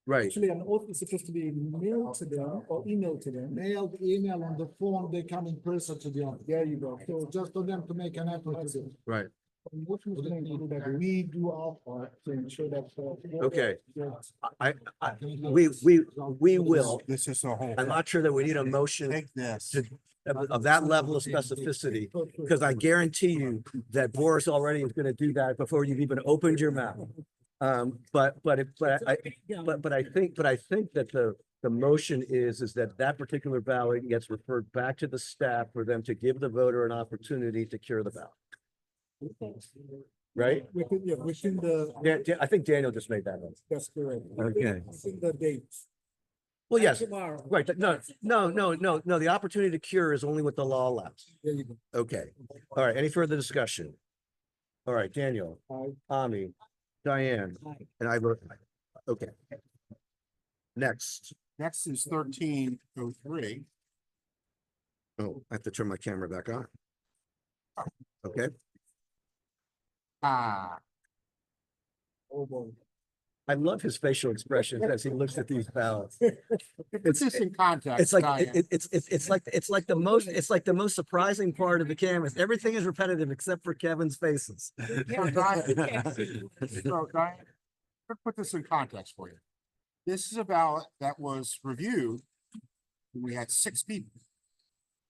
right? Actually, an oath is supposed to be mailed to them or emailed to them. Mailed, email, on the phone, they come in person to the office. There you go. So just for them to make an effort to do. Right. Which was going to do that we do our part to ensure that. Okay. I, we will. This is a whole. I'm not sure that we need a motion Take this. to, of that level of specificity, because I guarantee you that Boris already is going to do that before you've even opened your mouth. But I think that the motion is that particular ballot gets referred back to the staff for them to give the voter an opportunity to cure the ballot. Right? Within the, Yeah, I think Daniel just made that one. that's correct. Okay. Within the dates. Well, yes, Tomorrow. right. No. The opportunity to cure is only what the law allows. There you go. Okay. All right. Any further discussion? All right, Daniel, Aye. Ami, Diane, Aye. and I vote aye. Okay. Next. Next is 1303. Oh, I have to turn my camera back on. Okay. Oh, boy. I love his facial expressions as he looks at these ballots. It's just in context. It's like, Diane. it's like the most surprising part of the canvas. Everything is repetitive except for Kevin's faces. So Diane, let's put this in context for you. This is a ballot that was reviewed. We had 6 people.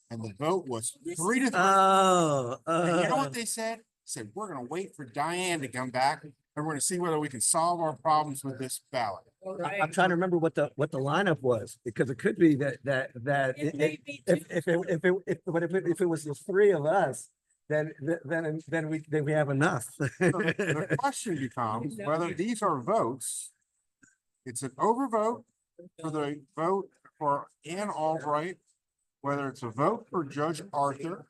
And the vote was 3-3. Oh, And you know what they said? Said, we're gonna wait for Diane to come back and we're gonna see whether we can solve our problems with this ballot. I'm trying to remember what the lineup was, because it could be that if it was the 3 of us, then we have enough. So the question becomes whether these are votes. It's an overvote for the vote for Ann Albright, whether it's a vote for Judge Arthur,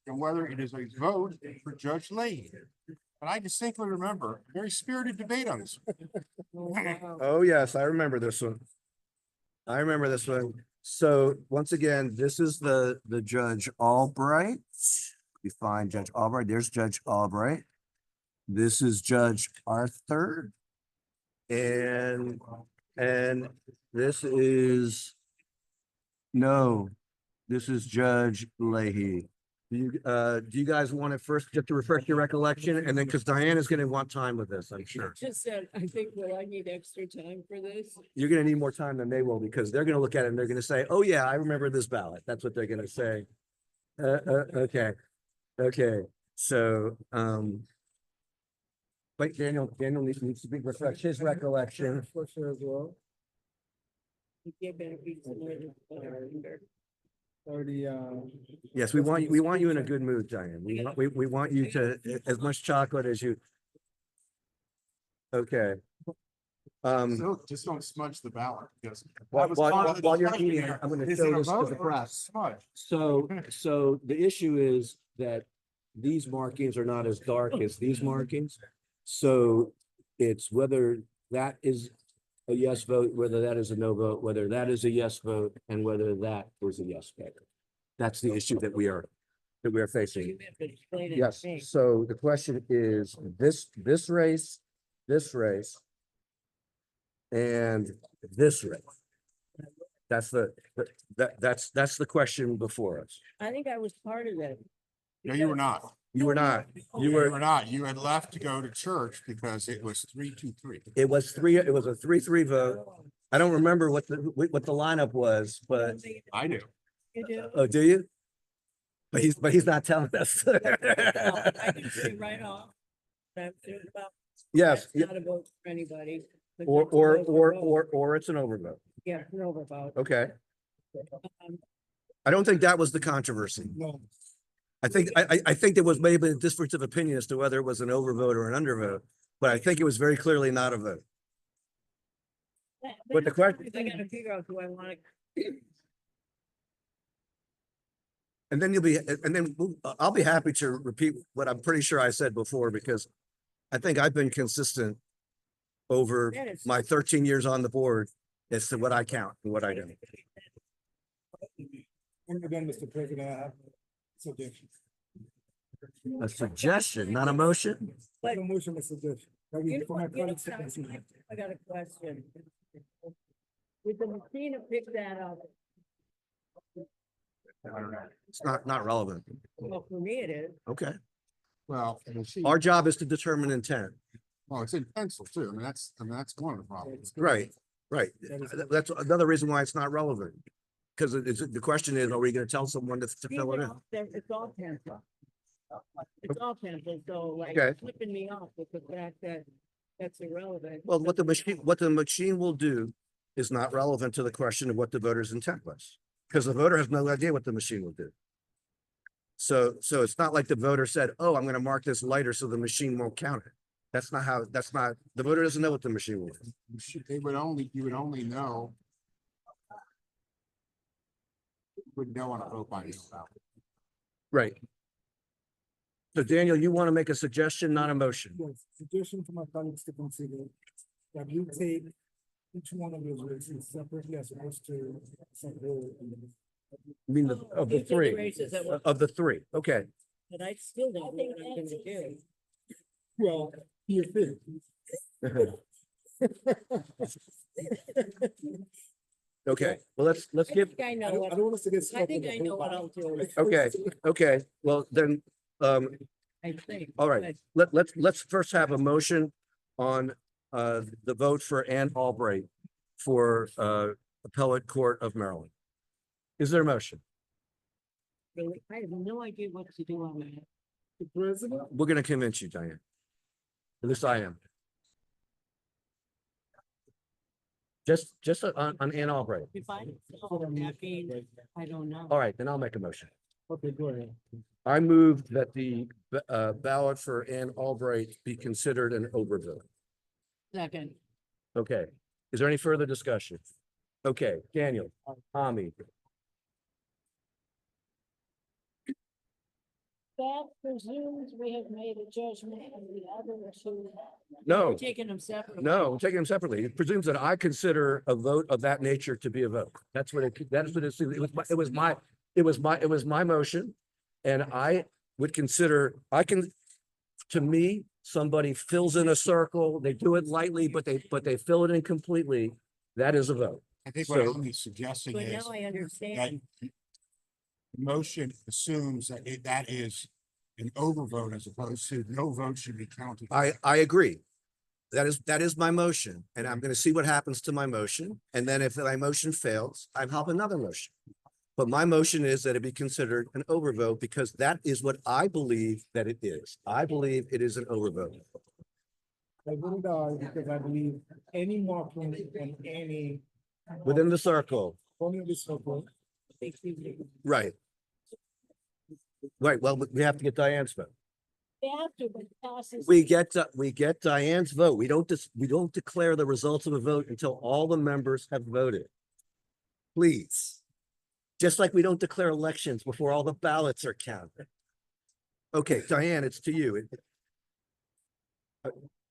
and whether it is a vote for Judge Leahy. And I distinctly remember a very spirited debate on this. Oh, yes, I remember this one. So once again, this is the Judge Albright. We find Judge Albright. There's Judge Albright. This is Judge Arthur. And this is, no, this is Judge Leahy. Do you guys want it first, just to refresh your recollection, and then, because Diane is going to want time with this, I'm sure. Just said, I think, will I need extra time for this? You're going to need more time than they will, because they're going to look at it and they're going to say, oh yeah, I remember this ballot. That's what they're going to say. Okay. So, wait, Daniel needs to be refresh his recollection. For sure as well. You better be familiar with that. Already, Yes, we want you in a good mood, Diane. We want you to, as much chocolate as you. Okay. So just don't smudge the ballot because. While you're eating, I'm going to Is show it a this to vote the or press. smudge? So the issue is that these markings are not as dark as these markings. So it's whether that is a yes vote, whether that is a no vote, whether that is a yes vote, and whether that was a yes vote. That's the issue that we are facing. You have to explain it Yes, to me. so the question is this race, and this race. That's that's the question before us. I think I was part of that. No, you were not. You were not, You were not. You had left to go to church because it was 3-2-3. it was a 3-3 vote. I don't remember what the lineup was, but, I do. You do? oh, do you? But he's not telling us. Well, I can say right off. That there's about, Yes, that's not a vote for anybody. but or, it's a vote for vote. it's an overvote. Yeah, an overvote. Okay. Um, I don't think that was the controversy. no, I think there was maybe a difference of opinion as to whether it was an overvote or an undervote, but I think it was very clearly not a vote. But the question- I gotta figure out who I want to. And then I'll be happy to repeat what I'm pretty sure I said before, because I think I've been consistent over That is- my 13 years on the board as to what I count and what I don't. And again, Mr. President, I have suggestions. A suggestion, not a motion? But- No motion, a suggestion. For my colleagues to consider. I got a question. With the machine to pick that up, It's not relevant. well, for me it is. Okay. Well, and she, Our job is to determine intent. well, it's in pencil too. I mean, that's one of the problems. Right, right. That's another reason why it's not relevant. Because the question is, are we gonna tell someone to fill it in? It's all pencil. It's all pencil, so like Okay. flipping me off with the fact that that's irrelevant. Well, what the machine will do is not relevant to the question of what the voter's intent was. Because the voter has no idea what the machine will do. So it's not like the voter said, oh, I'm gonna mark this lighter so the machine won't count it. The voter doesn't know what the machine will do. You would only know. Would know on a vote by mail. Right. So Daniel, you want to make a suggestion, not a motion? Yes, suggestion to my colleagues to consider that we take each one of those races separately as opposed to some whole. I mean, of the Each of the three, races that were- of the three, okay. But I still don't know what I'm gonna do. Well, here fit. Okay, well, let's I give, think I know I don't what, want us to get. I stuck think in I the know whole what I'll do. okay, well, then, I think. all right, let's first have a motion on the vote for Ann Albright for Appellate Court of Maryland. Is there a motion? Really, I have no idea what to do on that. The president, We're gonna convince you, Diane. At least I am. Just on Ann Albright. If I, oh, that means, I don't know. All right, then I'll make a motion. okay, go ahead. I move that the ballot for Ann Albright be considered an overvote. Second, Okay, is there any further discussion? Okay, Daniel, Tommy, That presumes we have made a judgment on the other two. no, we're taking them separately. no, we're taking them separately. It presumes that I consider a vote of that nature to be a vote. That's what it was my motion. And I would consider, to me, somebody fills in a circle, they do it lightly, but they fill it in completely. That is a vote. I think what So- I'm suggesting But is now I that understand. the motion assumes that that is an overvote as opposed to no vote should be counted. I agree. That is my motion, and I'm gonna see what happens to my motion, and then if my motion fails, I have another motion. But my motion is that it be considered an overvote because that is what I believe that it is. I believe it is an overvote. I voted aye because I believe any marking and any. Within the circle, Only this circle. right? Right, well, we have to get Diane's vote. After it passes. We get Diane's vote. We don't declare the results of a vote until all the members have voted. Please. Just like we don't declare elections before all the ballots are counted. Okay, Diane, it's to you.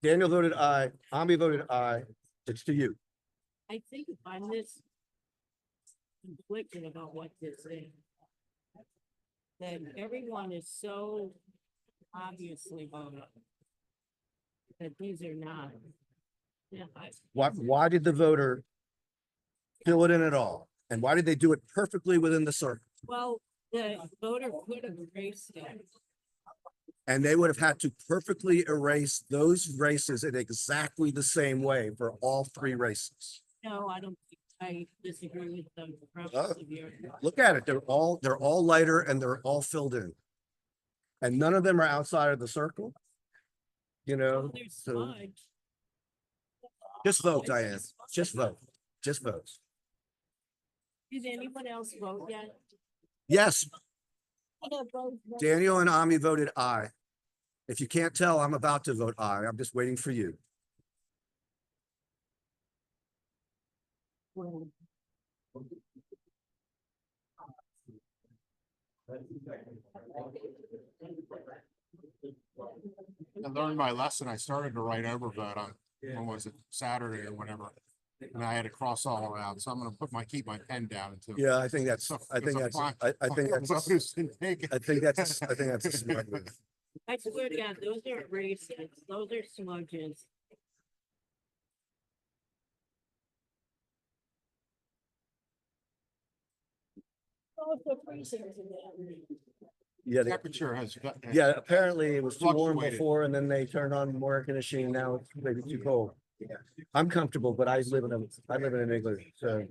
Daniel voted aye, Ami voted aye. It's to you. I think I'm this conflicted about what this is. That everyone is so obviously voting. That these are not. Yeah, Why did the voter fill it in at all? And why did they do it perfectly within the circle? well, the voter could have erased it. And they would have had to perfectly erase those races in exactly the same way for all three races. No, I don't, I disagree with the premise of your. Look at it. They're all lighter and they're all filled in. And none of them are outside of the circle. You know, There's so smudge. just vote, Diane. Just vote. Just vote. Did anyone else vote yet? Yes, Daniel and Ami voted aye. If you can't tell, I'm about to vote aye. I'm just waiting for you. I learned my lesson. I started to write overvote on, when was it, Saturday or whatever. And I had to cross all around, so I'm gonna keep my pen down until. Yeah, I think that's, So- I think because that's, a I think that's, vote has been taken. I think that's, I think that's a smart move. I swear to God, those are races, those are smudges. Oh, for freezing today. Yeah, the- Temperature has. yeah, apparently it was too warm Fluctuated. before and then they turned on more air conditioning. Now it's maybe too cold. I'm comfortable, but I live in an igloo, so.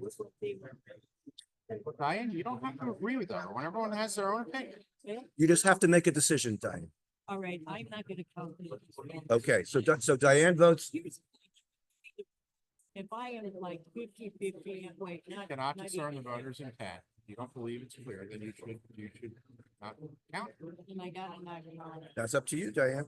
But Diane, you don't have to agree with that. When everyone has their own opinion. You just have to make a decision, Diane. All right, I'm not gonna count. these. Okay, so so Diane votes, If I am like 50-50, wait, not. Cannot not discern the even- voters' intent. If you don't believe it's clear, then you should not count. And I got it, not on. that's up to you, Diane.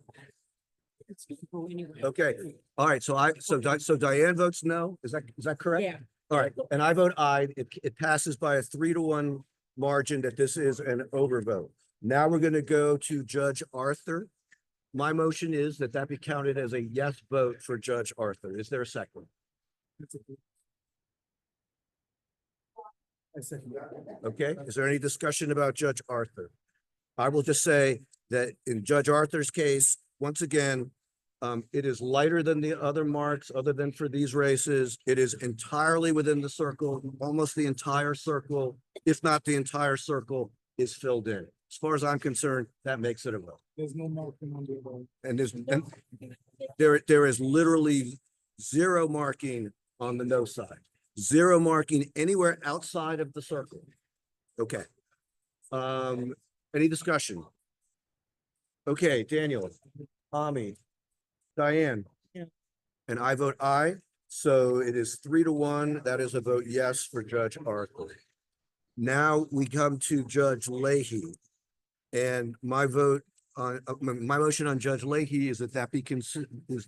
It's gonna go anyway. Okay, all right, so Diane votes no, is that correct? Yeah. All right, and I vote aye. It passes by a 3-1 margin that this is an overvote. Now we're gonna go to Judge Arthur. My motion is that be counted as a yes vote for Judge Arthur. Is there a second? Okay, is there any discussion about Judge Arthur? I will just say that in Judge Arthur's case, once again, it is lighter than the other marks, other than for these races. It is entirely within the circle, almost the entire circle, if not the entire circle, is filled in. As far as I'm concerned, that makes it a vote. There's no marking on the vote. And there is literally zero marking on the no side. Zero marking anywhere outside of the circle. Okay. Any discussion? Okay, Daniel, Ami, Diane. Yeah. And I vote aye, so it is 3-1. That is a vote yes for Judge Arthur. Now we come to Judge Leahy. And my vote on, my motion on Judge Leahy is that be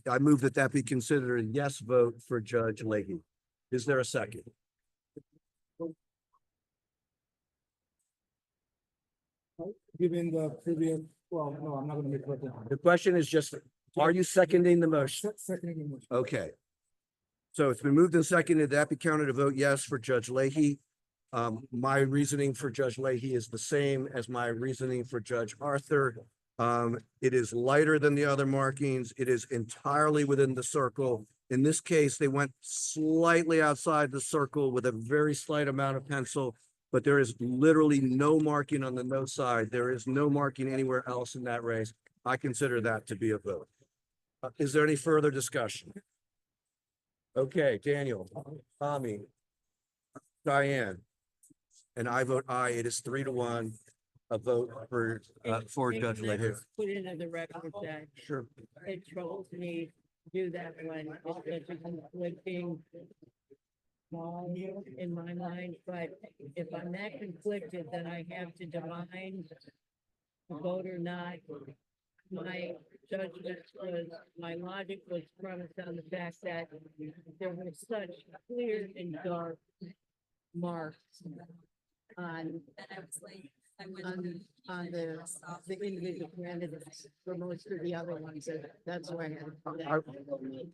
I move that be considered a yes vote for Judge Leahy. Is there a second? Given the previous, well, no, I'm not gonna make it. The question is just, are you seconding the motion? Second motion. Okay. So it's been moved and seconded, that be counted a vote yes for Judge Leahy. My reasoning for Judge Leahy is the same as my reasoning for Judge Arthur. It is lighter than the other markings. It is entirely within the circle. In this case, they went slightly outside the circle with a very slight amount of pencil, but there is literally no marking on the no side. There is no marking anywhere else in that race. I consider that to be a vote. Is there any further discussion? Okay, Daniel, Tommy, Diane, and I vote aye. It is 3-1, a vote for Judge Leahy. Put into the record that Sure. it troubles me to do that when it's such a conflicting law in my mind, but if I'm that conflicted, then I have to divine the vote or not. My judgment was, my logic was premised on the fact that there were such clear and dark marks on the individual candidates for most of the other ones. That's why I had to do that.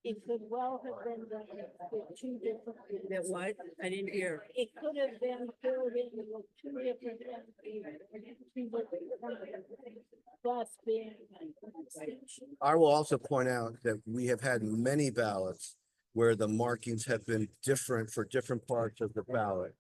It could well have been done with two different. That what? I didn't hear. It could have been filled in with two different. Plus being. I will also point out that we have had many ballots where the markings have been different for different parts of the ballot.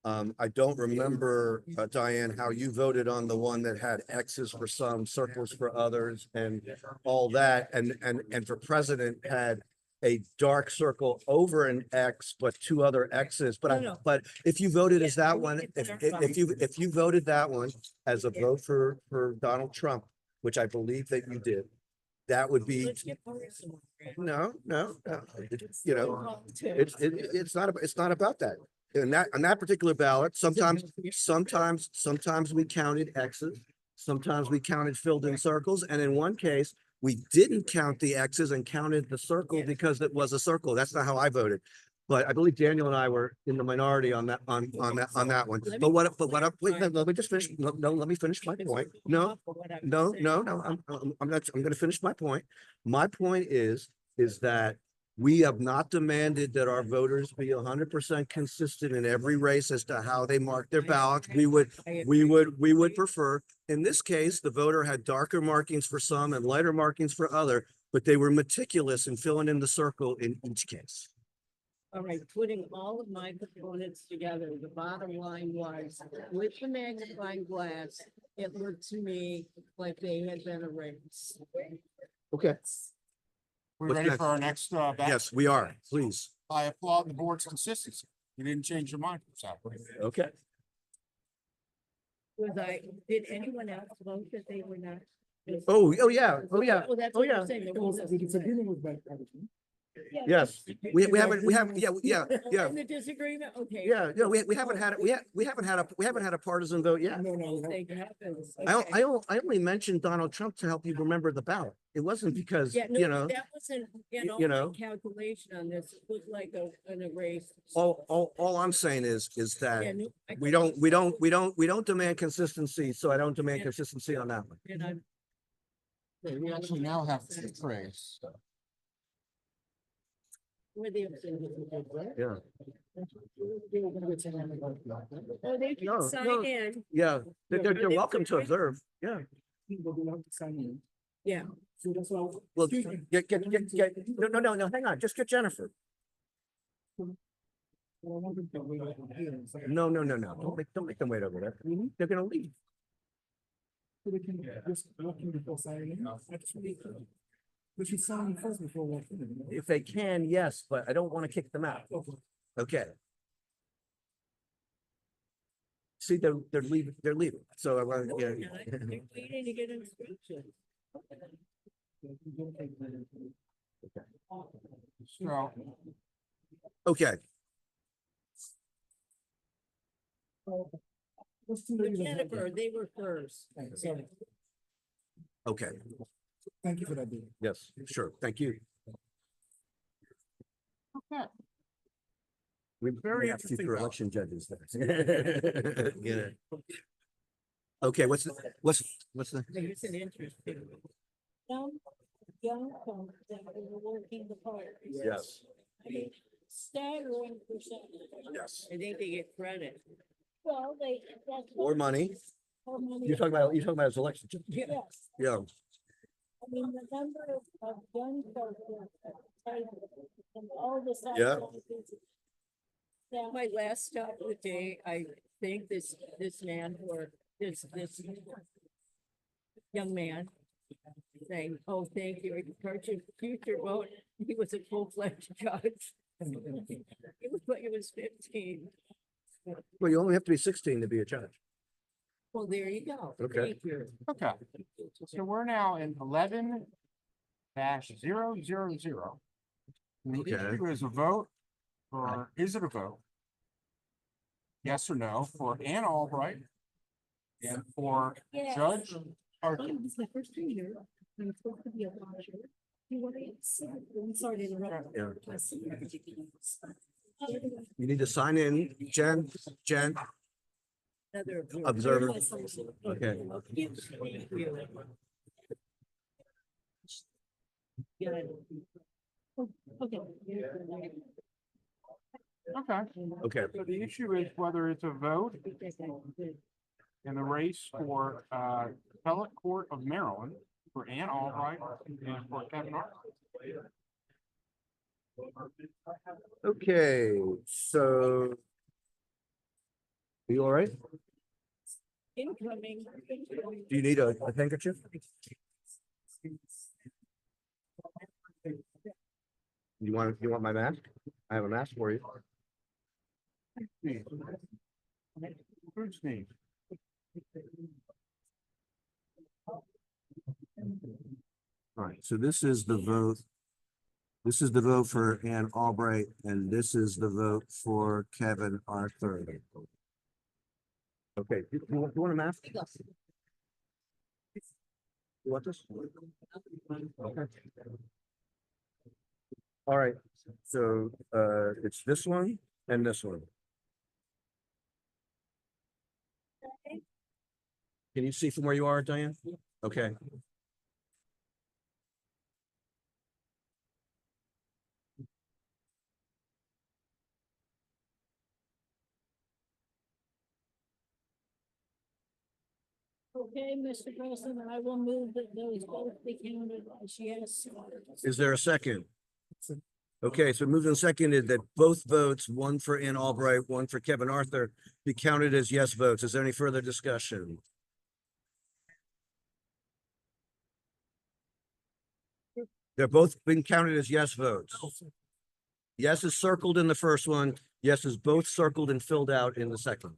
I don't remember, Diane, how you voted on the one that had X's for some, circles for others, and all that, and for president had a dark circle over an X, but two other X's, No. but if you voted as that one, It's if you voted that one as a vote for Donald Trump, which I believe that you did, that would be, Let's get personal. no, you know, it's not about that. on that particular ballot, sometimes we counted X's. Sometimes we counted filled in circles, and in one case, we didn't count the X's and counted the circle because it was a circle. That's not how I voted. But I believe Daniel and I were in the minority on that, on that one. But wait, no, let me just finish. No, let me finish my point. No, I'm gonna finish my point. My point is that we have not demanded that our voters be 100% consistent in every race as to how they mark their ballots. We would prefer, in this case, the voter had darker markings for some and lighter markings for other, but they were meticulous in filling in the circle in each case. All right, putting all of my components together, the bottom line was, with the magnifying glass, it looked to me like they had been erased. Okay. We're What's ready next? for our next, batch? Yes, we are, please. I applaud the board's consistency. You didn't change your mind. Okay. Did anyone else vote that they were not? Oh, yeah. Oh, that's what I'm saying. There was a- Yeah, Yes, we haven't, yeah. In the disagreement, okay. Yeah, no, we haven't had, we haven't had a partisan vote yet. Thank heavens. I Okay. only mentioned Donald Trump to help you remember the ballot. It wasn't because, Yeah, you no, know, that wasn't, you know. my calculation on this, it looked like an erase. all I'm saying is Yeah, that no, I we couldn't- don't demand consistency, so I don't demand Yeah. consistency on that one. And I'm- We actually now have two trays. Were they? Yeah. Oh, they No, can sign no. in, Yeah, they're they welcome to right? observe, yeah. yeah. Well, get, no, hang on, just get Jennifer. No, don't make them wait over there. They're gonna leave. If they can, yes, but I don't want to kick them out. Okay. See, they're leaving, so I want, Yeah, they're waiting to get instructions. So, okay, Jennifer, they were first. okay, Thank you for that. yes, sure, thank you. okay. We Very have interesting future ballot. election judges there. Yeah. Okay, what's the? It's an interesting. Young folks that were working the parties. Yes, I mean, staggering percentage. yes. I think they get credit. Well, that's. More money. More money. You're talking about his election. Yes. Yeah, I mean, the number of young folks and all this. Yeah. My last stop of the day, I think this man or this young man saying, oh, thank you, future vote, he was a full-fledged judge. It was like it was 15. well, you only have to be 16 to be a judge. Well, there you go. Okay. Thank you. Okay, so we're now in 11-000. The Okay. issue is a vote, or is it a vote? Yes or no for Ann Albright and for Yes. Judge Harkin. This is my first time here. I'm supposed to be a watcher. You want to? I'm sorry to interrupt. Yeah. I see. You need to sign in, Jen, Another Observer. Okay. Thank you. Yeah. Oh, okay. Okay, Okay, so the issue is whether it's a vote in the race for Appellate Court of Maryland for Ann Albright and for Kevin Hart. okay, so. You all right? Incoming. Do you need a handkerchief? You want my mask? I have a mask for you. Who's name? All right, so this is the vote This is the vote for Ann Albright, and this is the vote for Kevin Arthur. Okay, you want a map? You want this? Okay. All right, so, it's this one and this one. Can you see from where you are, Diane? Okay. Okay, Mr. President, I will move that those both be counted as yes. Is there a second? Okay, so moved and seconded that both votes, one for Ann Albright, one for Kevin Arthur, be counted as yes votes. Is there any further discussion? They're both been counted as yes votes. Yes is circled in the first one. Yes is both circled and filled out in the second.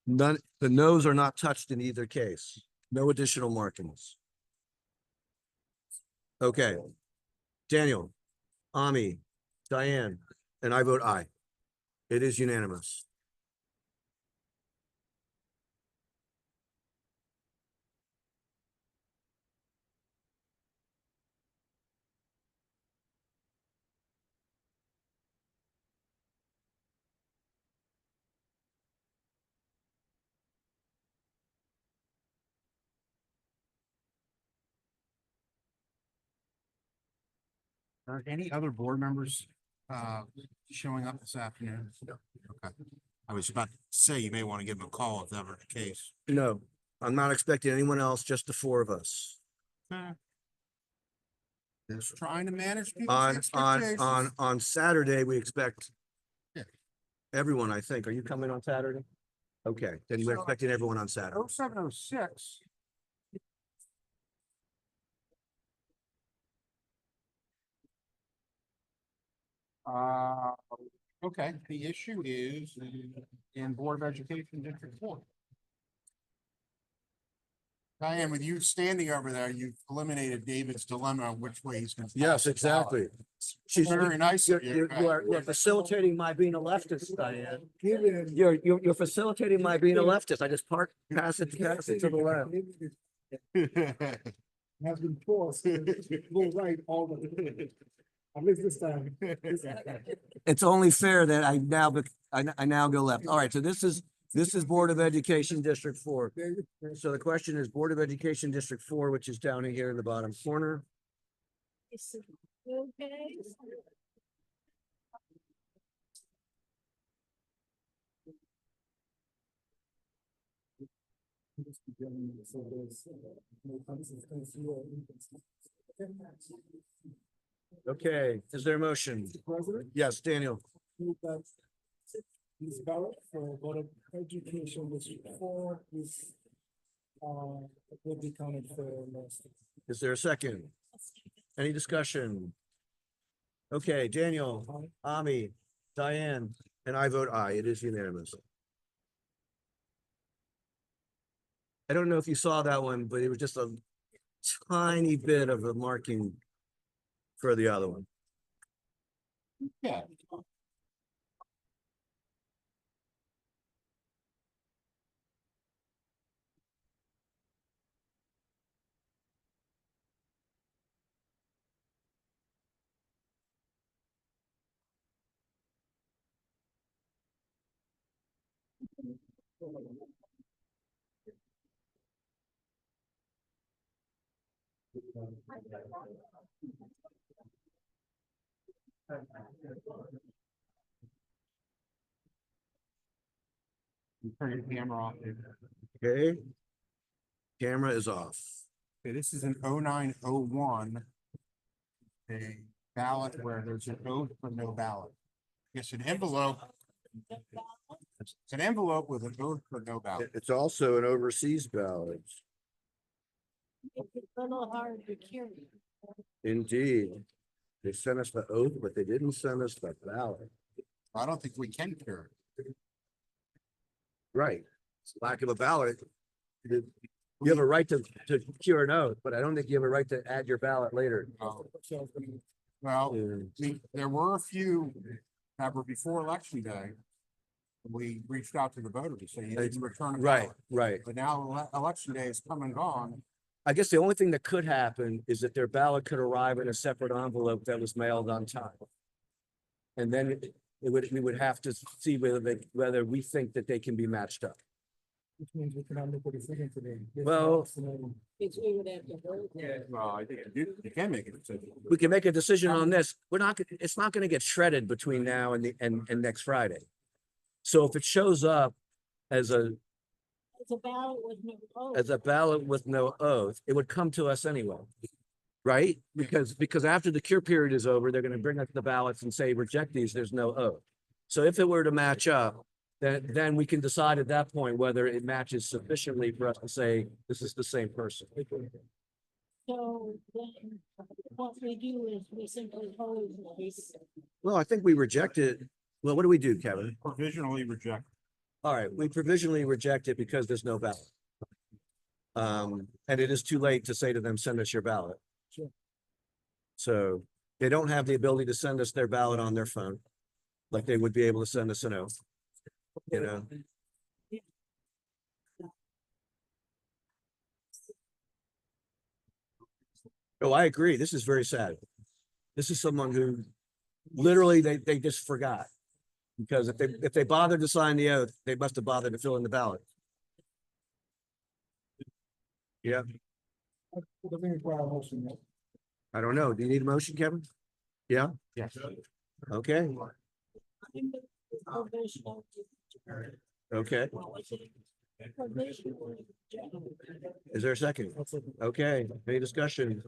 None, the no's are not touched in either case. No additional markings. Okay. Daniel, Ami, Diane, and I vote aye. It is unanimous. Are any other board members showing up this afternoon? No. Okay. I was about to say you may want to give them a call if that were the case. No, I'm not expecting anyone else, just the four of us. Just trying to manage people's On expectations. Saturday, we expect Yeah. everyone, I think. Are you coming on Saturday? Okay, then you're So- expecting everyone on Saturday. 0706. Okay, the issue is in Board of Education District 4. Diane, with you standing over there, you've eliminated David's dilemma on which way he's going to. Yes, exactly. She's Very nice of you. You're facilitating my being a leftist, Diane. Given. You're facilitating my being a leftist. I just pass it to the left. Has been forced to go right all the time. At least this time. It's only fair that I now go left. All right, so this is Board of Education District 4. So the question is Board of Education District 4, which is down here in the bottom corner. Okay. Okay, is there a motion? President, Yes, Daniel. move that this ballot for Board of Education District 4 is will be counted for next. Is there a second? Any discussion? Okay, Daniel, Ami, Diane, and I vote aye. It is unanimous. I don't know if you saw that one, but it was just a tiny bit of a marking for the other one. Yeah. You turn your camera off. David. Okay. Camera is off. Okay, this is an 0901. A ballot where there's an oath but no ballot. It's an envelope. It's an envelope with an oath but no ballot. It's also an overseas ballot. It's a little hard to carry. Indeed. They sent us the oath, but they didn't send us the ballot. I don't think we can cure it. Right. It's lack of a ballot. You have a right to cure an oath, but I don't think you have a right to add your ballot later. Oh. Well, there were a few that were before election day. We reached out to the voter to say, you need to return. a Right, ballot. right. But now election day is come and gone. I guess the only thing that could happen is that their ballot could arrive in a separate envelope that was mailed on time. And then we would have to see whether we think that they can be matched up. Which means we cannot make a decision today. Well- Because we would have to vote. Well, I think you can make a decision. We can make a decision on this. It's not gonna get shredded between now and next Friday. So if it shows up as a It's a ballot with no vote. as a ballot with no oath, it would come to us anyway. Right? Because after the cure period is over, they're gonna bring us the ballots and say, reject these, there's no oath. So if it were to match up, then we can decide at that point whether it matches sufficiently for us to say, this is the same person. So then what we do is we simply hold this. Well, I think we rejected, well, what do we do, Kevin? Provisionally reject. All right, we provisionally reject it because there's no ballot. And it is too late to say to them, send us your ballot. Sure. So they don't have the ability to send us their ballot on their phone, like they would be able to send us an oath, you know? Oh, I agree. This is very sad. This is someone who literally they just forgot. Because if they bothered to sign the oath, they must have bothered to fill in the ballot. Yeah, Doesn't require a motion, no? I don't know. Do you need a motion, Kevin? Yeah, Yes. okay, Provisional. okay. Provisional. Is there a second? Okay, any discussion?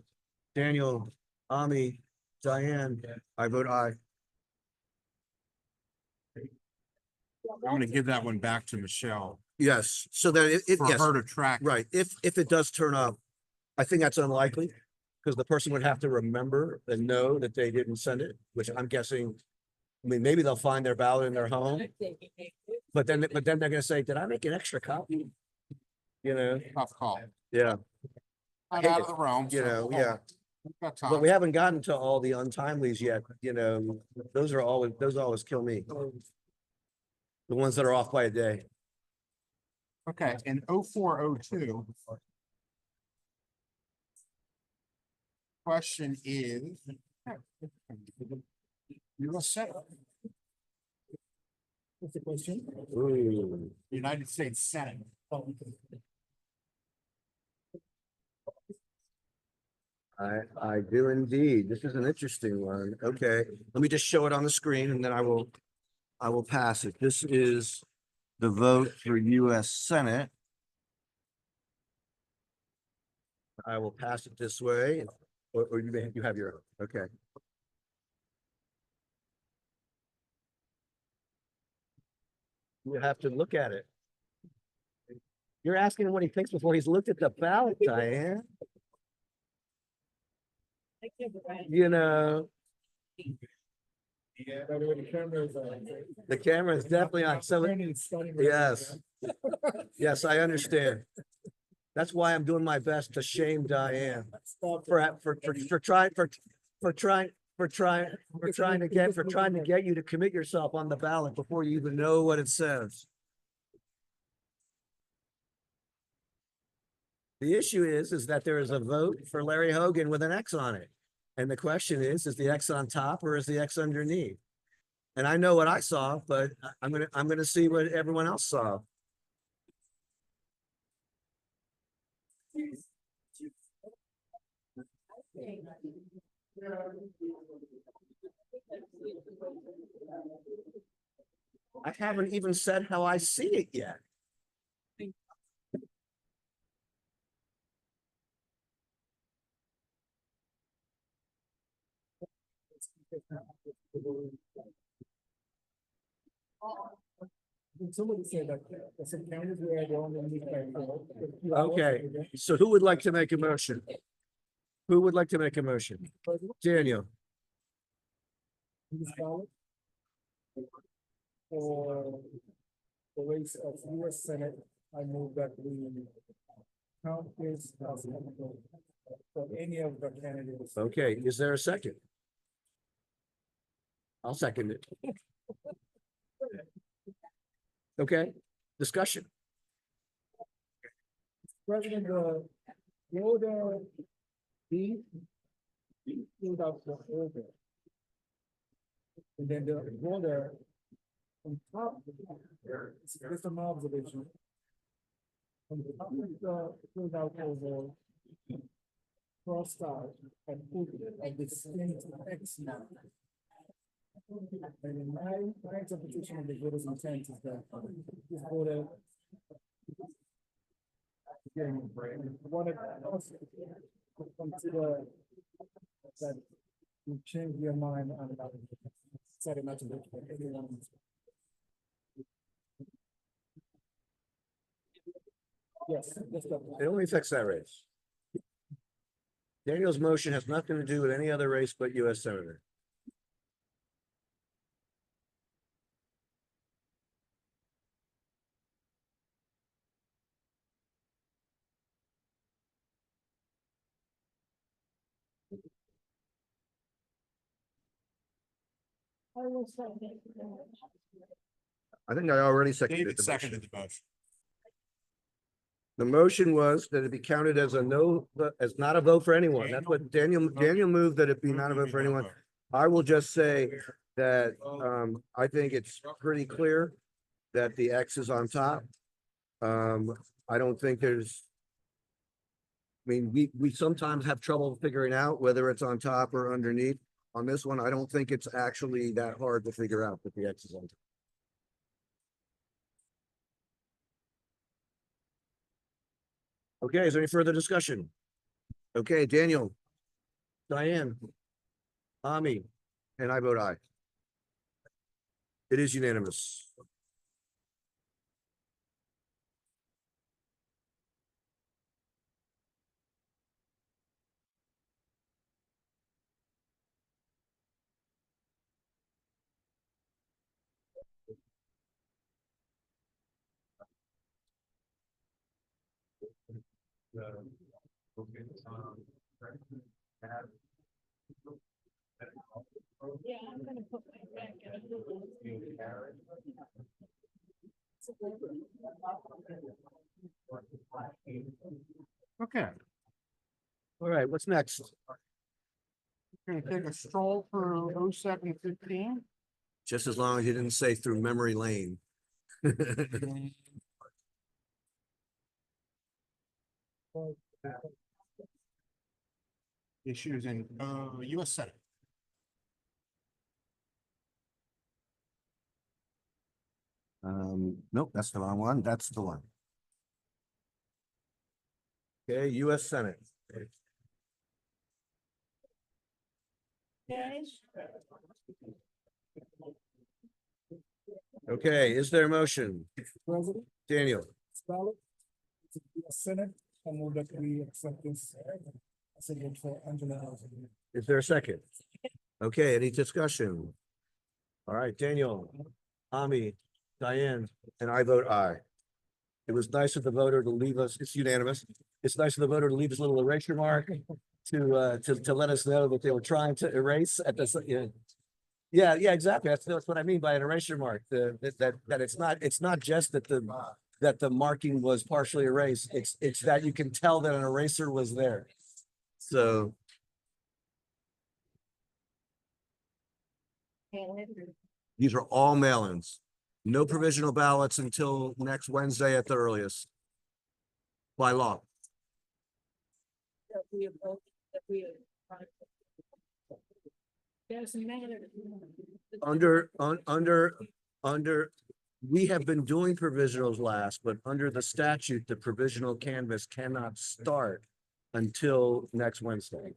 Daniel, Ami, Diane, I vote aye. I'm gonna give that one back to Michelle Yes, so that for yes, her to track. right. If it does turn up, I think that's unlikely. Because the person would have to remember and know that they didn't send it, which I'm guessing. I mean, maybe they'll find their ballot in their home, but then they're gonna say, did I make an extra copy? You know, Tough call. yeah, Not hate out it, of the realm. you so know, hold yeah. on. We've got But time. we haven't gotten to all the untimelies yet, you know, those always kill me. The ones that are off by a day. Okay, in 0402. Question is. You're set. What's the question? Ooh, United States Senate. I do indeed. This is an interesting one. Okay, let me just show it on the screen and then I will pass it. This is the vote for US Senate. I will pass it this way, or you have your, okay. You have to look at it. You're asking him what he thinks before he's looked at the ballot, Diane. You know, By the way, the camera is the camera is definitely on. So, yes. Yes, I understand. That's why I'm doing my best to shame Diane for trying to get you to commit yourself on the ballot before you even know what it says. The issue is that there is a vote for Larry Hogan with an X on it. And the question is the X on top or is the X underneath? And I know what I saw, but I'm gonna see what everyone else saw. I haven't even said how I see it yet. Somebody said that, I said, cameras where I don't need my. Okay, so who would like to make a motion? Who would like to make a motion? Daniel, For the race of US Senate, I move that we count this as for any of the candidates. okay, is there a second? I'll second it. Okay, discussion. President, the order B, filled out the order. And then the order on top, it's just an observation. On the top of the filled out order, crossed out and put a distinct X now. And in my interpretation of the voter's intent is that this voter again, wanted us to consider that you change your mind on about setting up to vote for anyone. Yes, let's go. It only affects that race. Daniel's motion has nothing to do with any other race but US Senator. I will second. I think I already seconded David the motion. seconded the motion. The motion was that it be counted as a no, as not a vote for anyone. That's what Daniel moved, that it be not a vote for anyone. I will just say that, I think it's pretty clear that the X is on top. I don't think there's. I mean, we sometimes have trouble figuring out whether it's on top or underneath. On this one, I don't think it's actually that hard to figure out that the X is on top. Okay, is there any further discussion? Okay, Daniel, Diane, Ami, and I vote aye. It is unanimous. Yeah, I'm gonna put my back in. Okay, All right, what's next? we're gonna take a stroll through 0715. Just as long as you didn't say through memory lane. Issues in US Senate. Nope, that's the wrong one. That's the one. Okay, US Senate. Okay, is there a motion? President, Daniel, ballot, to the Senate, I move that we accept this. As a vote for Angela Housing. is there a second? Okay, any discussion? All right, Daniel, Ami, Diane, and I vote aye. It was nice of the voter to leave us, it's unanimous. It's nice of the voter to leave his little erasure mark to let us know that they were trying to erase at the, yeah, exactly. That's what I mean by an erasure mark. That it's not just that the marking was partially erased. It's that you can tell that an eraser was there. So. These are all mail-ins. No provisional ballots until next Wednesday at the earliest. By law. Doesn't matter. Under, we have been doing provisionals last, but under the statute, the provisional canvass cannot start until next Wednesday.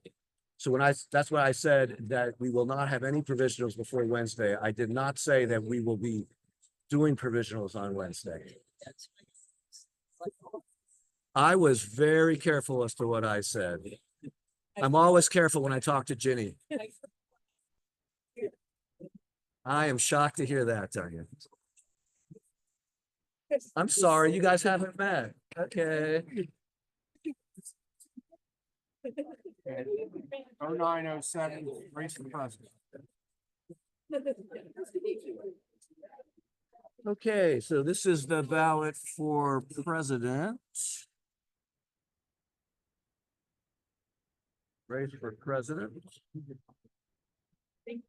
So that's why I said that we will not have any provisionals before Wednesday. I did not say that we will be doing provisionals on Wednesday. I was very careful as to what I said. I'm always careful when I talk to Ginny. I am shocked to hear that, Tanya. I'm sorry, you guys haven't met. Okay. 0907, race for president. Okay, so this is the ballot for president. Race for president. Okay.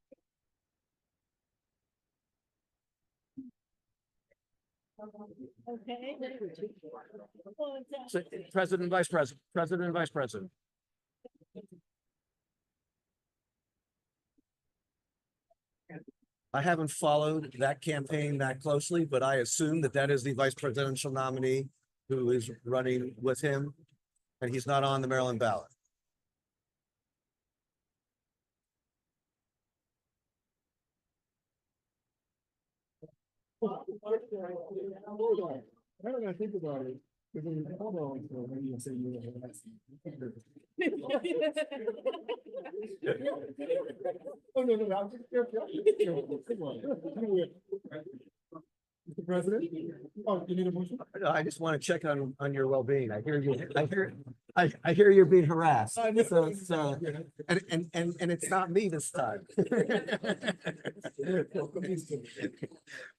So, president, vice president, president, and vice president. I haven't followed that campaign that closely, but I assume that that is the vice presidential nominee who is running with him, and he's not on the Maryland ballot. I don't gotta think about it. Hold on, when you say you were Oh, no, I'm just. Come on. Mr. President? Oh, you need a motion? I just want to check on your well-being. I hear you're being harassed. So it's, and it's not me this time.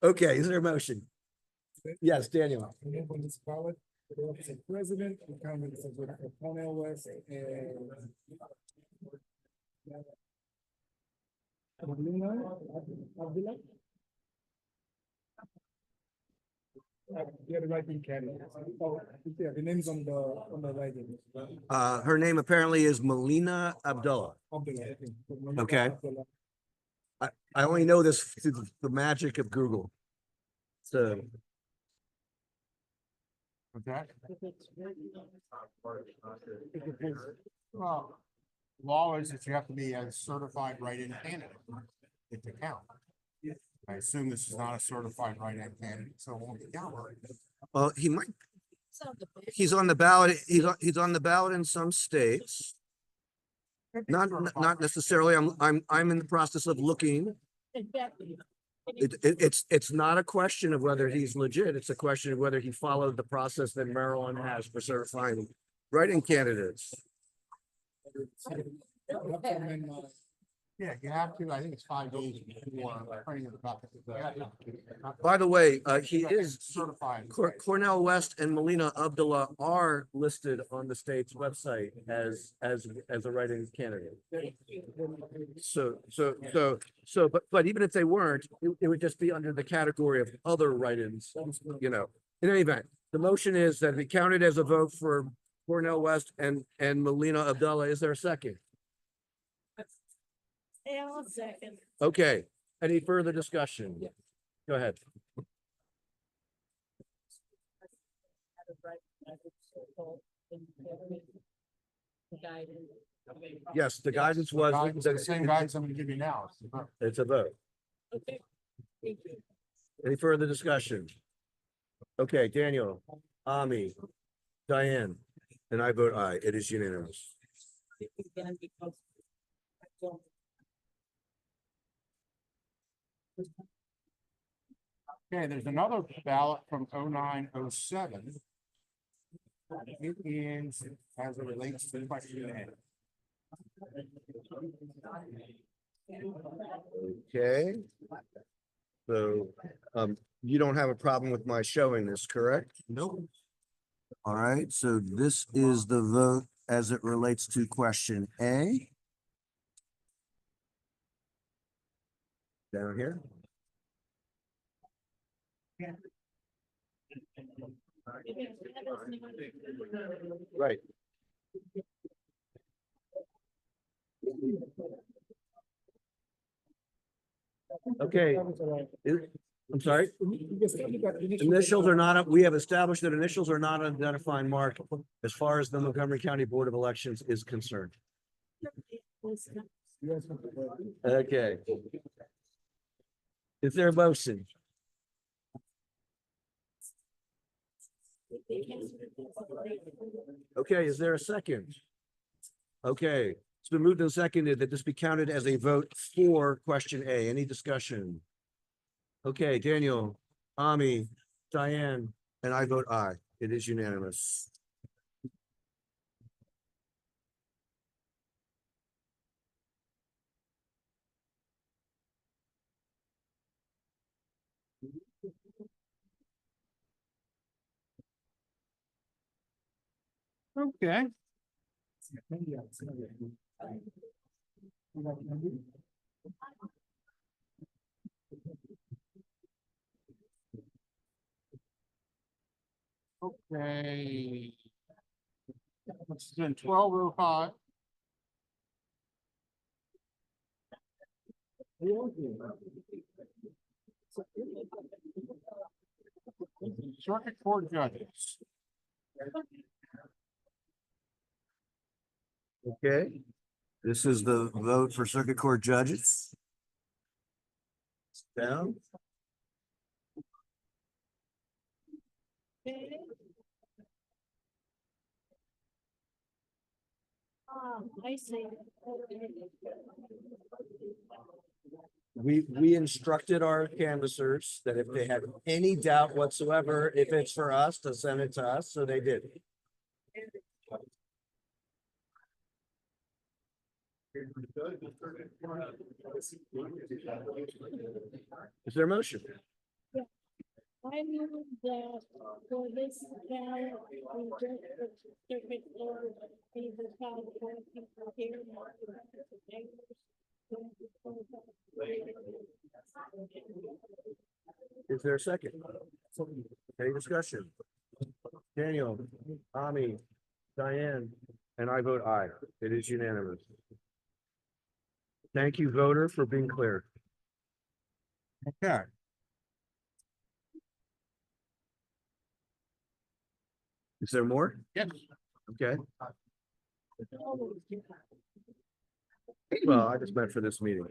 Okay, is there a motion? Yes, Daniel. And then on this ballot, for the office of president, the candidates are voting for Cornell West and. Abdullah? Yeah, the right-wing candidate. Oh, yeah, the name's on the right. Her name apparently is Melina Abdullah. Abdullah, Okay. I only know this through the magic of Google. So. Okay. Well, law is that you have to be a certified write-in candidate to count. I assume this is not a certified write-in candidate, so it won't count. Well, he might. He's on the ballot. He's on the ballot in some states. Not necessarily. I'm in the process of looking. It's not a question of whether he's legit. It's a question of whether he followed the process that Maryland has for certifying write-in candidates. Yeah, you have to. I think it's 5 days before printing of the document. By the way, he is certified. Cornell West and Melina Abdullah are listed on the state's website as a write-in candidate. But even if they weren't, it would just be under the category of other write-ins, you know. In any event, the motion is that it be counted as a vote for Cornell West and Melina Abdullah. Is there a second? I'll second. Okay, any further discussion? Go ahead. Yes, the guidance was. The same guidance I'm gonna give you now. It's a vote. Okay. Thank you. Any further discussion? Okay, Daniel, Ami, Diane, and I vote aye. It is unanimous. Okay, there's another ballot from 0907. It is as it relates to question A. Okay. So, you don't have a problem with my showing this, correct? Nope. All right, so this is the vote as it relates to question A. Down here. Right. Okay, I'm sorry. Initials are not, we have established that initials are not an identifying mark as far as the Montgomery County Board of Elections is concerned. Okay. Is there a motion? Okay, is there a second? Okay, it's been moved and seconded that this be counted as a vote for question A. Any discussion? Okay, Daniel, Ami, Diane, and I vote aye. It is unanimous. Okay. Okay. It's been 12:05. Circuit Court judges. Okay, this is the vote for circuit court judges. Down. I see. We instructed our canvassers that if they had any doubt whatsoever, if it's for us, to send it to us, so they did. Is there a motion? I move that for this ballot, we just, circuit court, be the town court people here. Is there a second? Any discussion? Daniel, Ami, Diane, and I vote aye. It is unanimous. Thank you, voter, for being clear. Okay. Is there more? Yes. Okay. Well, I just meant for this meeting.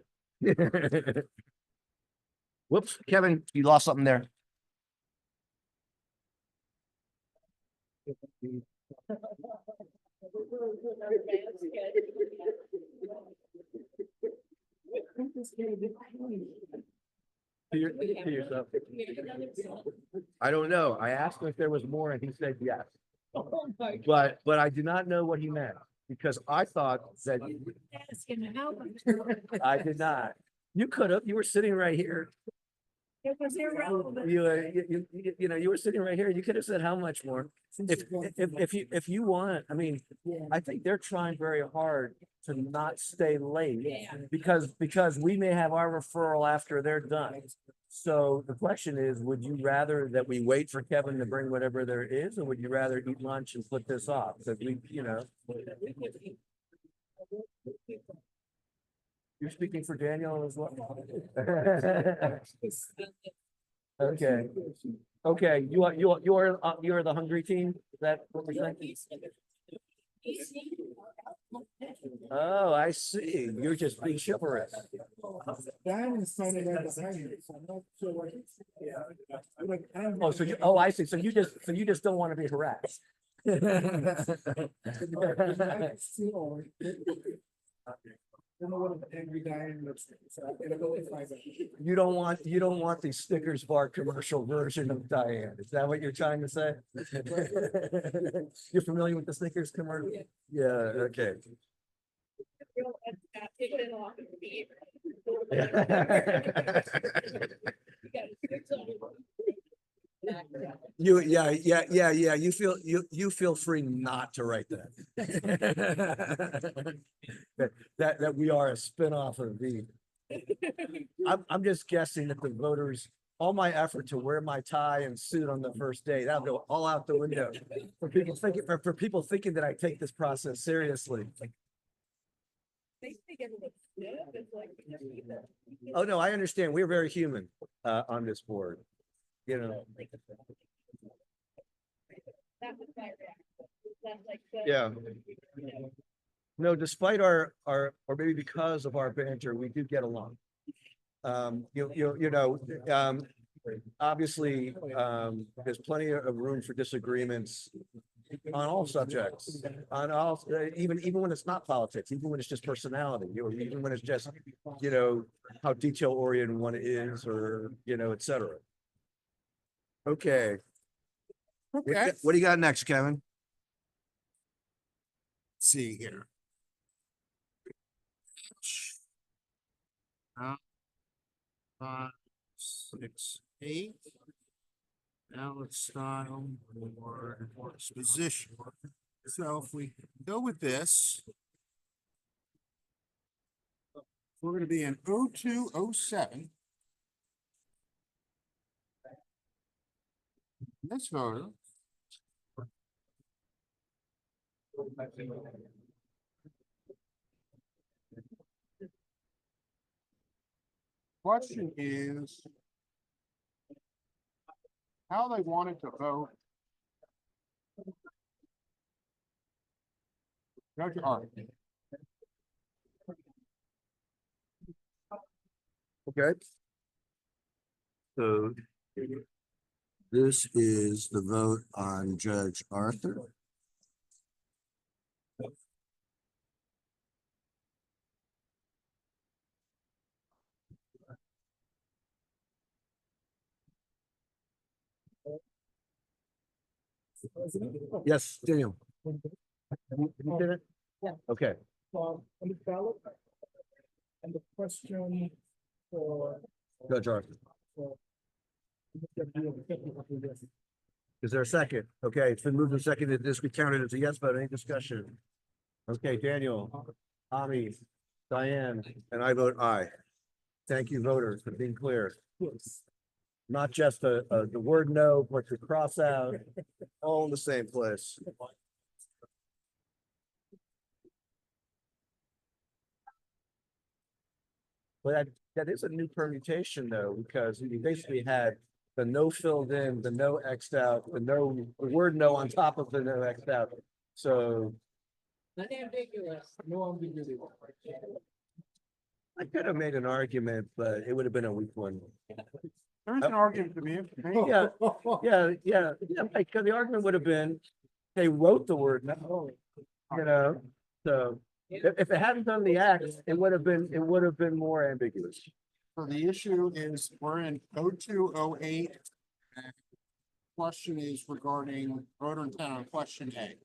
Whoops, Kevin, you lost something there. To yourself. I don't know. I asked him if there was more and he said yes. But I do not know what he meant because I thought that Asking how much. I did not. You could have. You were sitting right here. It was irrelevant. You were sitting right here. You could have said how much more. If you want, I mean, I think they're trying very hard to not stay late because we may have our referral after they're done. So the question is, would you rather that we wait for Kevin to bring whatever there is, or would you rather eat lunch and put this off? So you're speaking for Daniel as well. Okay. Okay, you're the hungry team? Is that what we're saying? Oh, I see. You're just being chivalrous. Oh, I see. So you just don't want to be harassed. You don't want the Snickers bar commercial version of Diane. Is that what you're trying to say? You're familiar with the Snickers commercial? Yeah, okay. Yeah. You feel free not to write that. that we are a spinoff of the. I'm just guessing that the voters, all my effort to wear my tie and suit on the first day, that'll go all out the window for people thinking that I take this process seriously. Oh, no, I understand. We're very human on this board. Yeah. No, despite our, or maybe because of our banter, we do get along. Obviously, there's plenty of room for disagreements on all subjects, on all, even when it's not politics, even when it's just personality, even when it's just, how detail oriented one is, or, et cetera. Okay. Okay. What do you got next, Kevin? Let's see here. 5, 6, 8. Now let's style or disposition. So if we go with this, we're gonna be in 0207. This voter. Question is how they wanted to vote. Judge Arthur. Okay. So this is the vote on Judge Arthur. Yes, Daniel. You did it? Yeah. Okay, On the ballot. And the question for. Judge Arthur. Is there a second? Okay, it's been moved and seconded. This be counted as a yes vote. Any discussion? Okay, Daniel, Ami, Diane, and I vote aye. Thank you, voters, for being clear. Yes. Not just the word no, but the cross out, all in the same place. But that is a new permutation though, because we basically had the no filled in, the no Xed out, the word no on top of the no Xed out. So Unambiguous. No ambiguity. I could have made an argument, but it would have been a weak one. There's an argument to be made. Yeah, because the argument would have been, they wrote the word no, you know, so if it hadn't done the act, it would have been more ambiguous. So the issue is we're in 0208. Question is regarding voter intent on question A.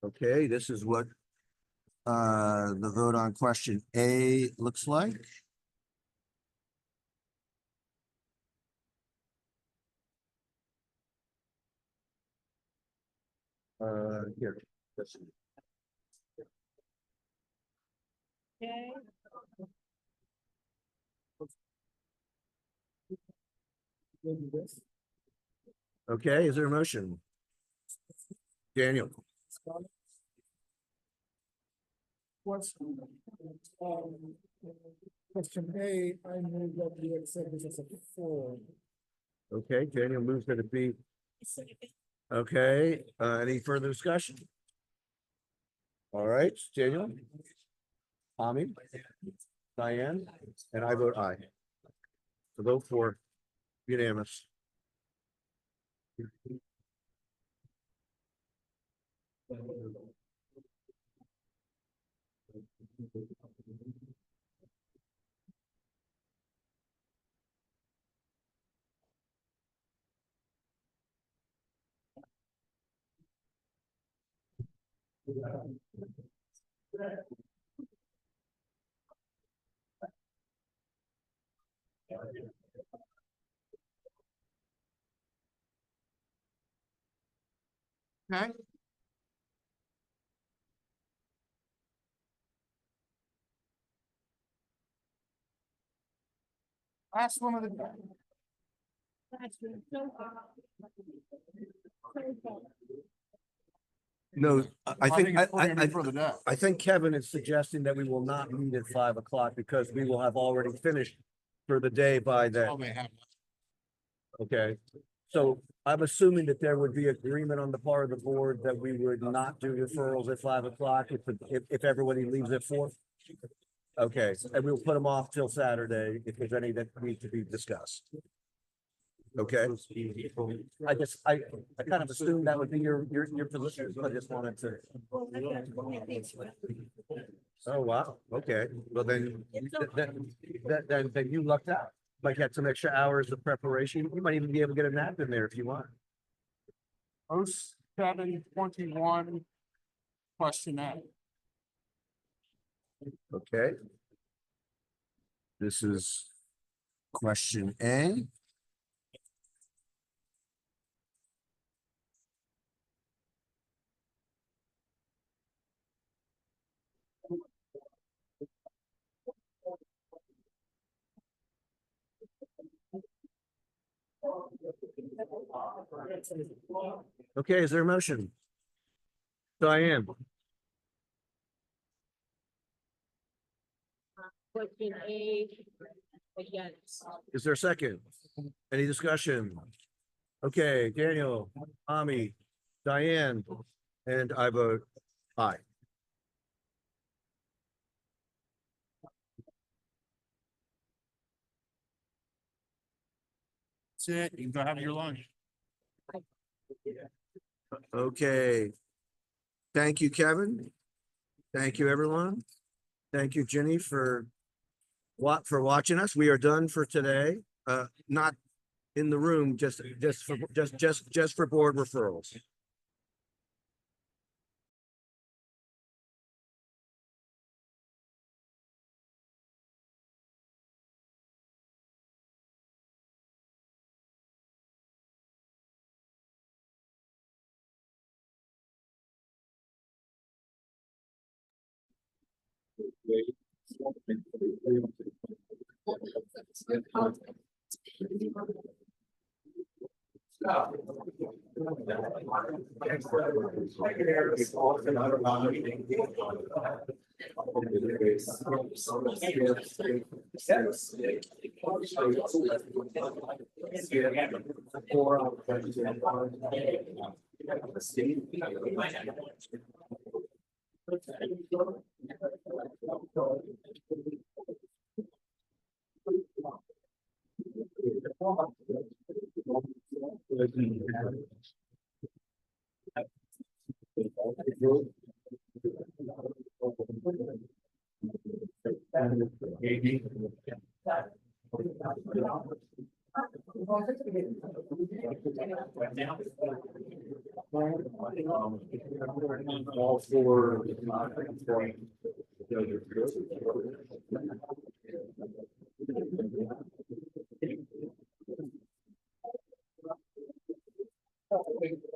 Okay, this is what the vote on question A looks like. Here. This. Okay. Okay, is there a motion? Daniel, Question. Question A, I move that we accept this as a form. okay, Daniel moves that it be. Okay, any further discussion? All right, Daniel. Tommy, Diane, and I vote aye. To vote for unanimous. Okay. Last one of the. No, I think, it's putting it in for the day. I think Kevin is suggesting that we will not meet at 5 o'clock because we will have already finished for the day by then. Oh, they have. Okay, so I'm assuming that there would be agreement on the part of the board that we would not do referrals at 5 o'clock if everybody leaves at 4. Okay, and we'll put them off till Saturday if there's any that need to be discussed. Okay. I kind of assumed that would be your position, but I just wanted to. Oh, wow, okay, well then, then you lucked out. Might get some extra hours of preparation. You might even be able to get a nap in there if you want. 0721. Question A. Okay. This is question A. Okay, is there a motion? Diane, Question A, against. is there a second? Any discussion? Okay, Daniel, Ami, Diane, and I vote aye. That's it. You can go have your lunch. Okay. Thank you, Kevin. Thank you, everyone. Thank you, Jenny, for watching us. We are done for today. Not in the room, just for board referrals.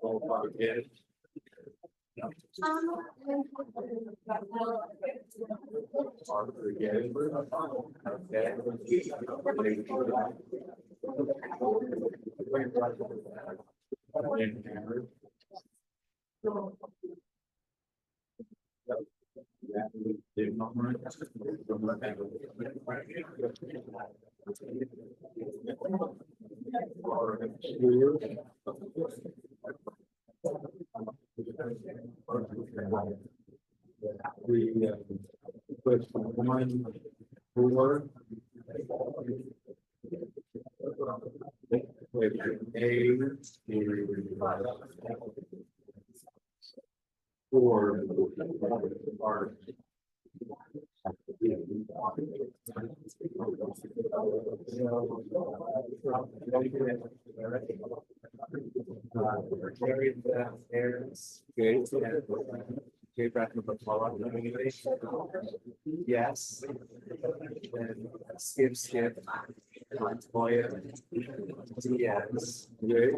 All for. Yes. Skip. Montoya. Diaz. Yeah.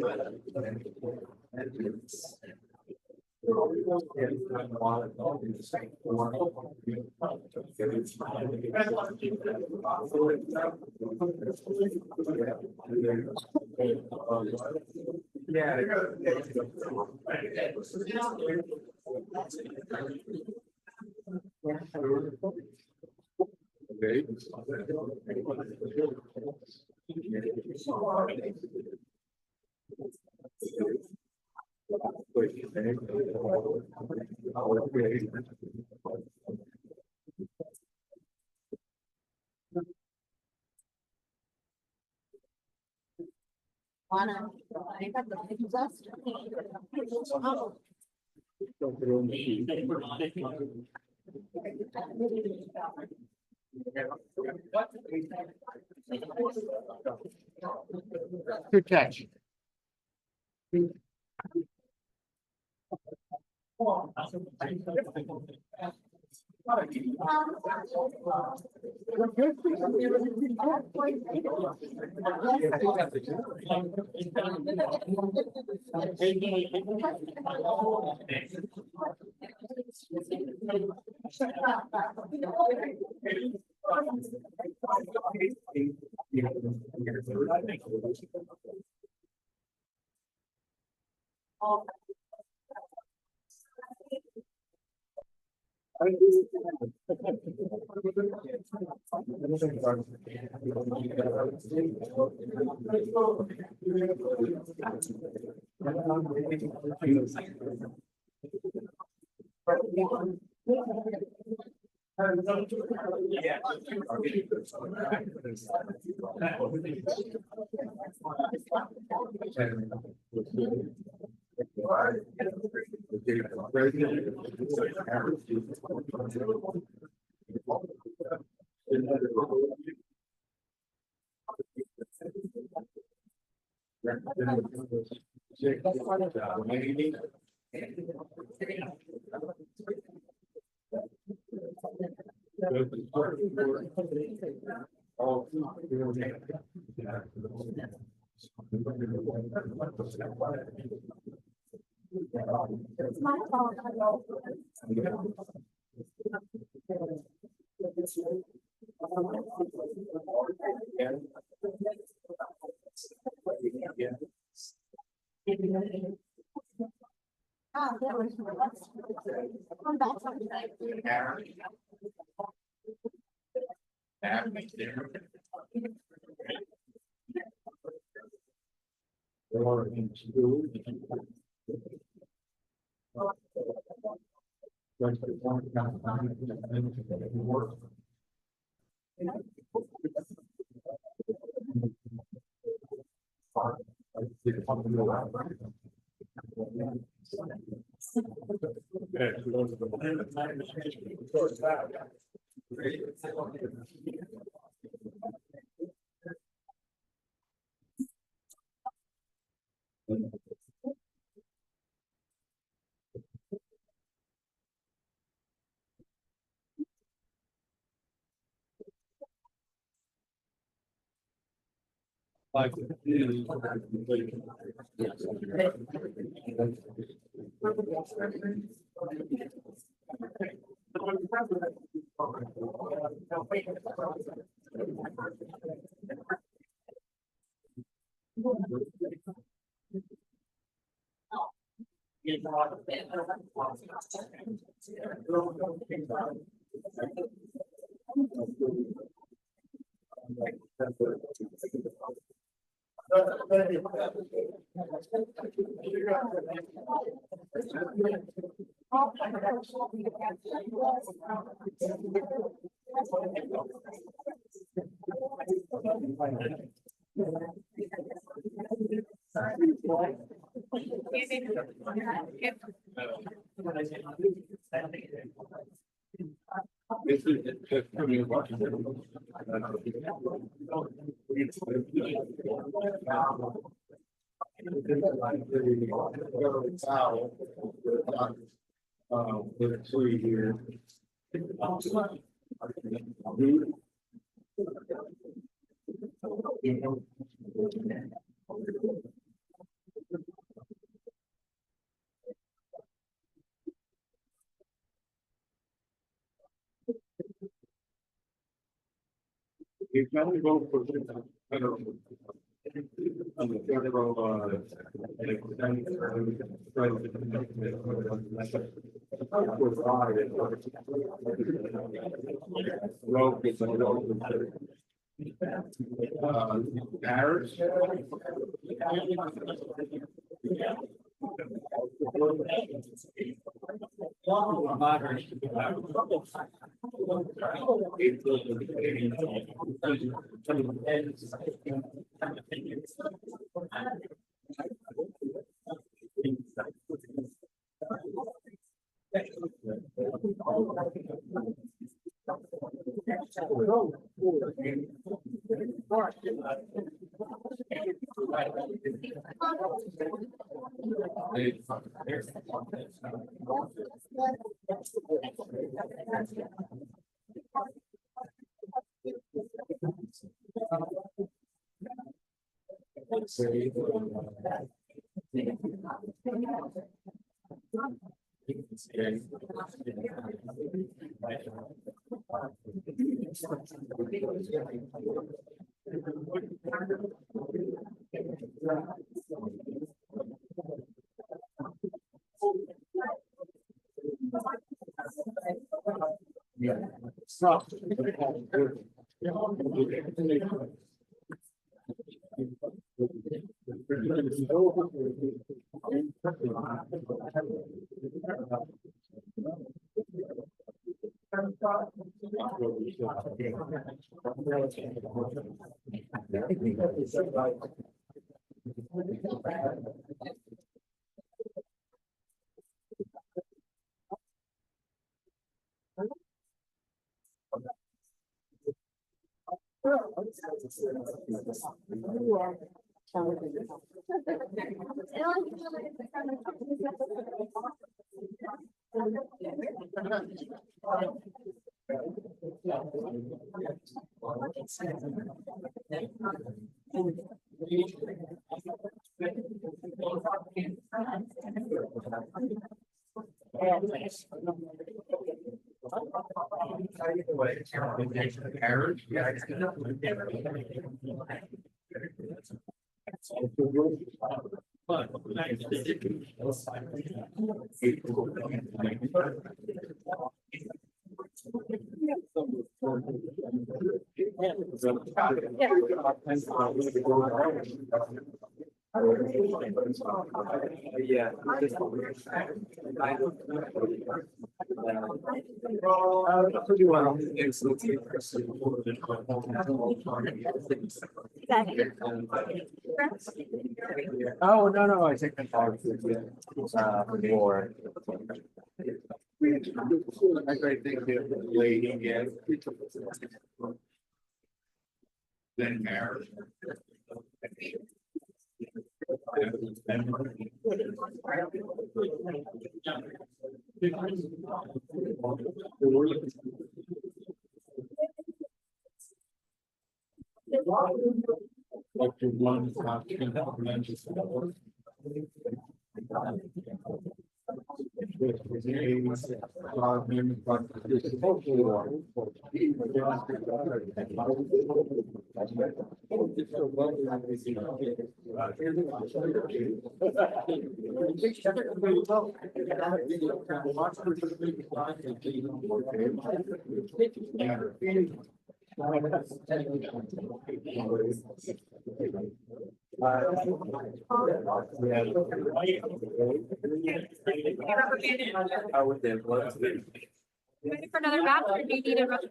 Good catch. You can only vote for federal. On the federal, Harris. Oh, no, no, I take the car. More. A great thing to lady, yeah. Then marriage. Ready for another batch, or do you need a break?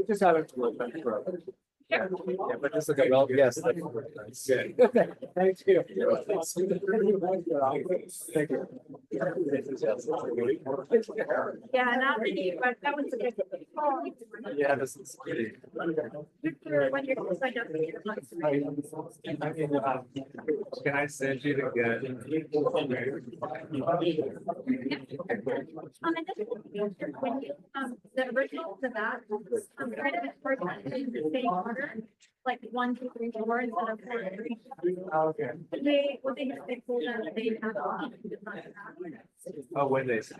We just haven't. Yeah, but just like, well, yes. Thank you. Thank you. Thank you. Yeah, not really, but that was a good. Yeah, this is. Victor, when you're signed up for your months. Can I send you the good? And then, when you, the original to that, kind of important in the same order, like 1, 2, 3, 4 instead of 4, 3. Okay. They, what they have, they pull that, they have. Oh, when they say.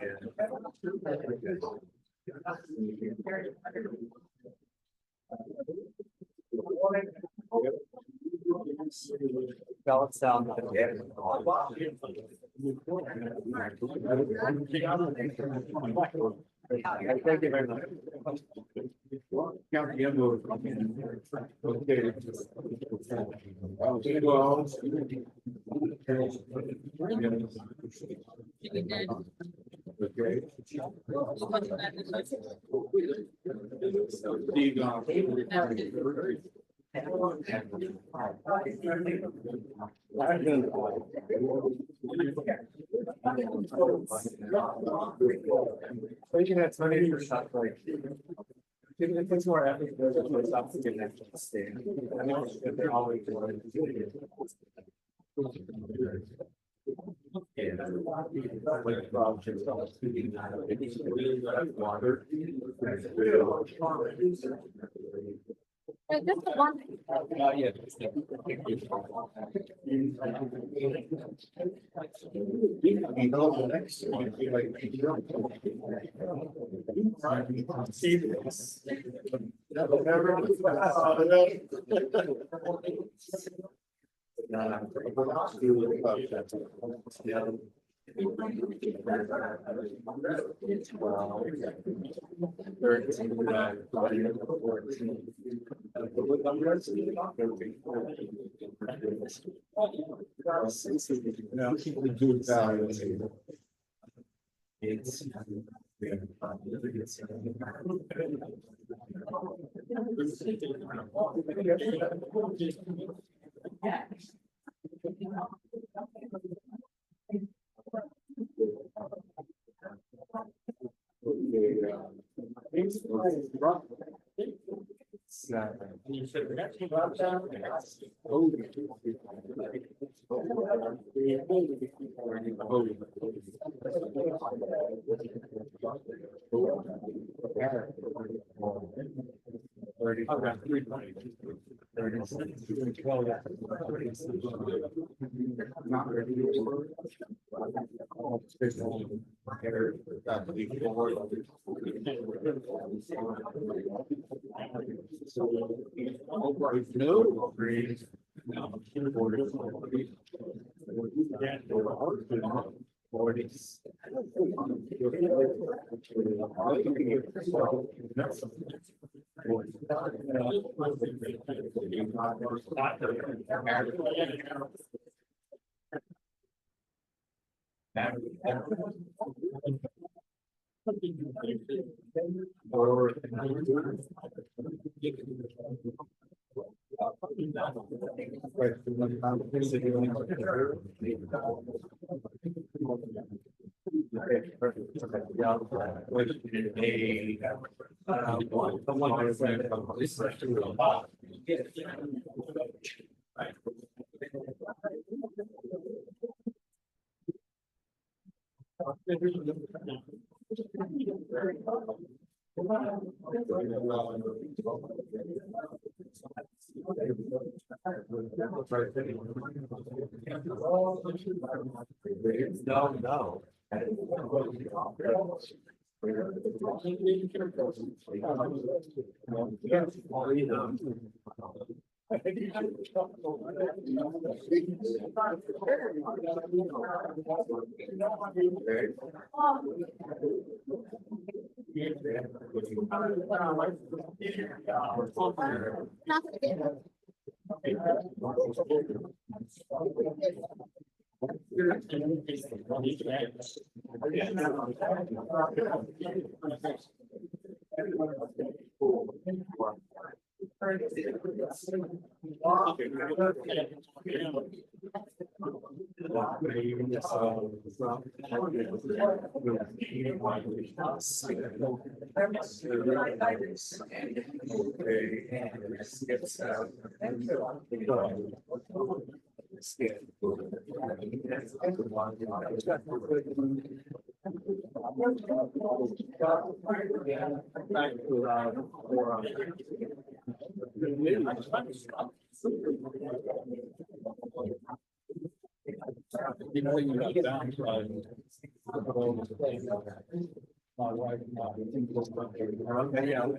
Balance down. Thank you very much. Thinking that's money for stuff like. If it's more ethical, there's a stop to get that to stay. I know they're always. Just the one. Yeah. See this. No.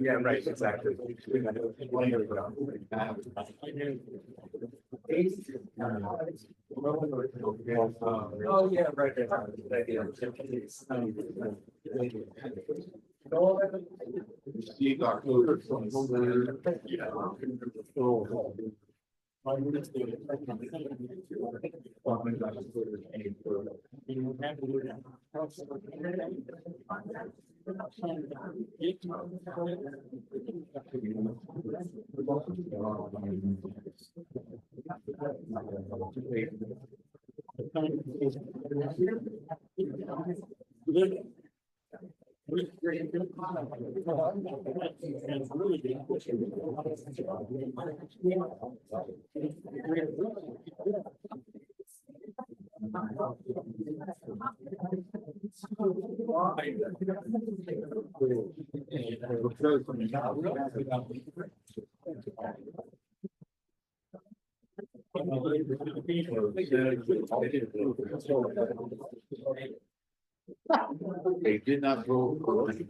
Yeah, right, exactly. Oh, yeah, right. They did not vote for it.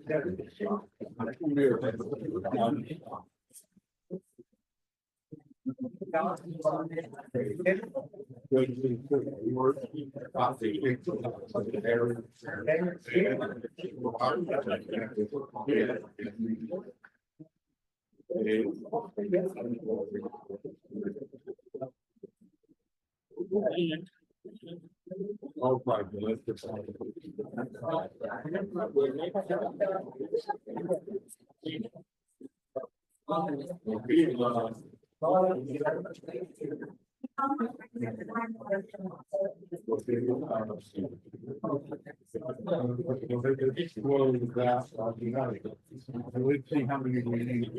Oh, my goodness. We'll see how many we need.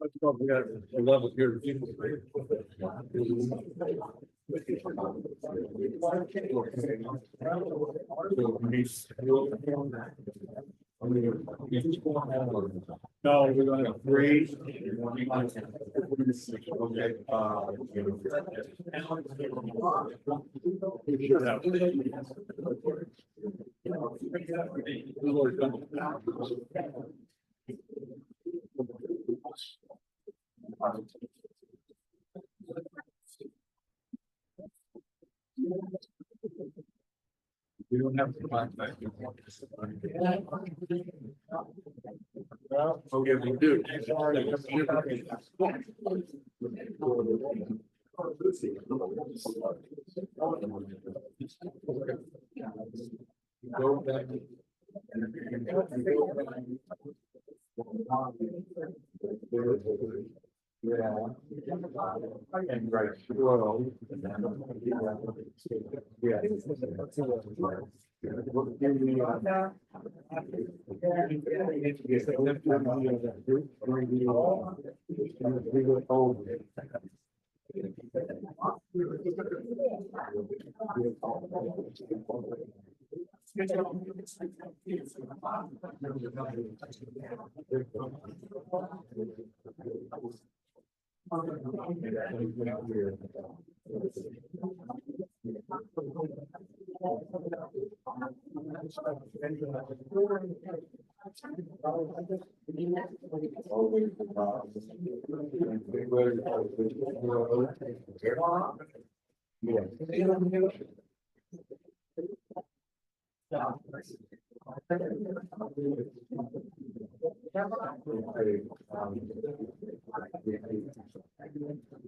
Let's go, we got a level here. No, we're gonna have three. We don't have to find that. Okay, we do. Go back. Yeah. And right. Well.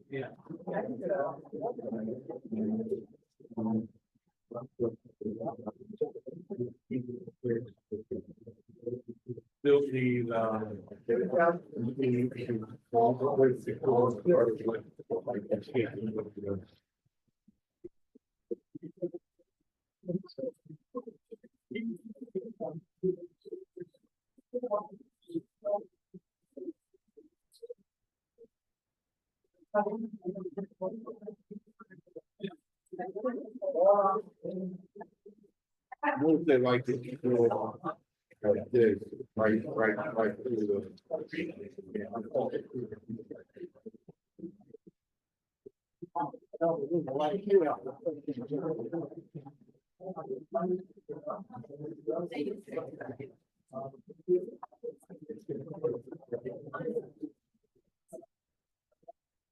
Yeah. Still need, what they like to keep going on. Right through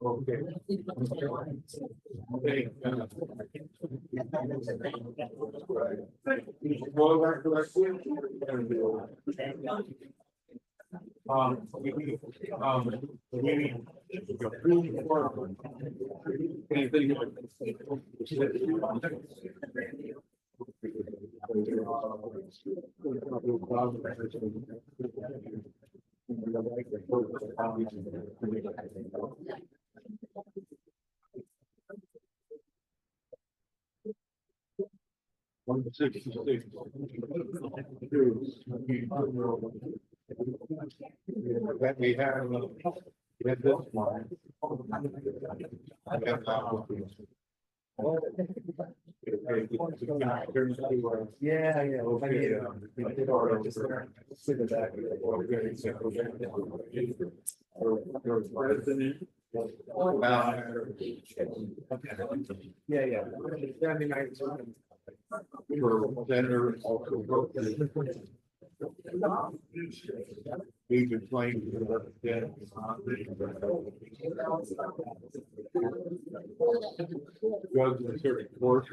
Okay. That we have with this one. Yeah, yeah, well, I mean, just sit it back. Yeah, yeah. I mean, we've been playing. Drugs and certain course.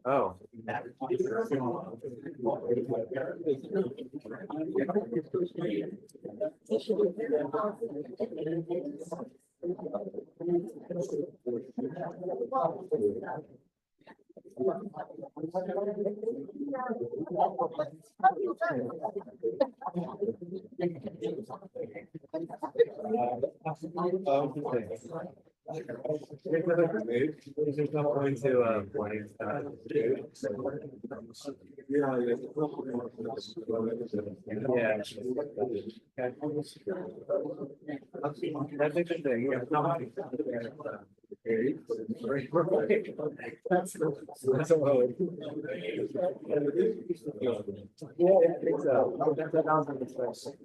Oh. There's no point to point. Yeah. That's interesting. That's a yeah, I think so. That's a thousand percent.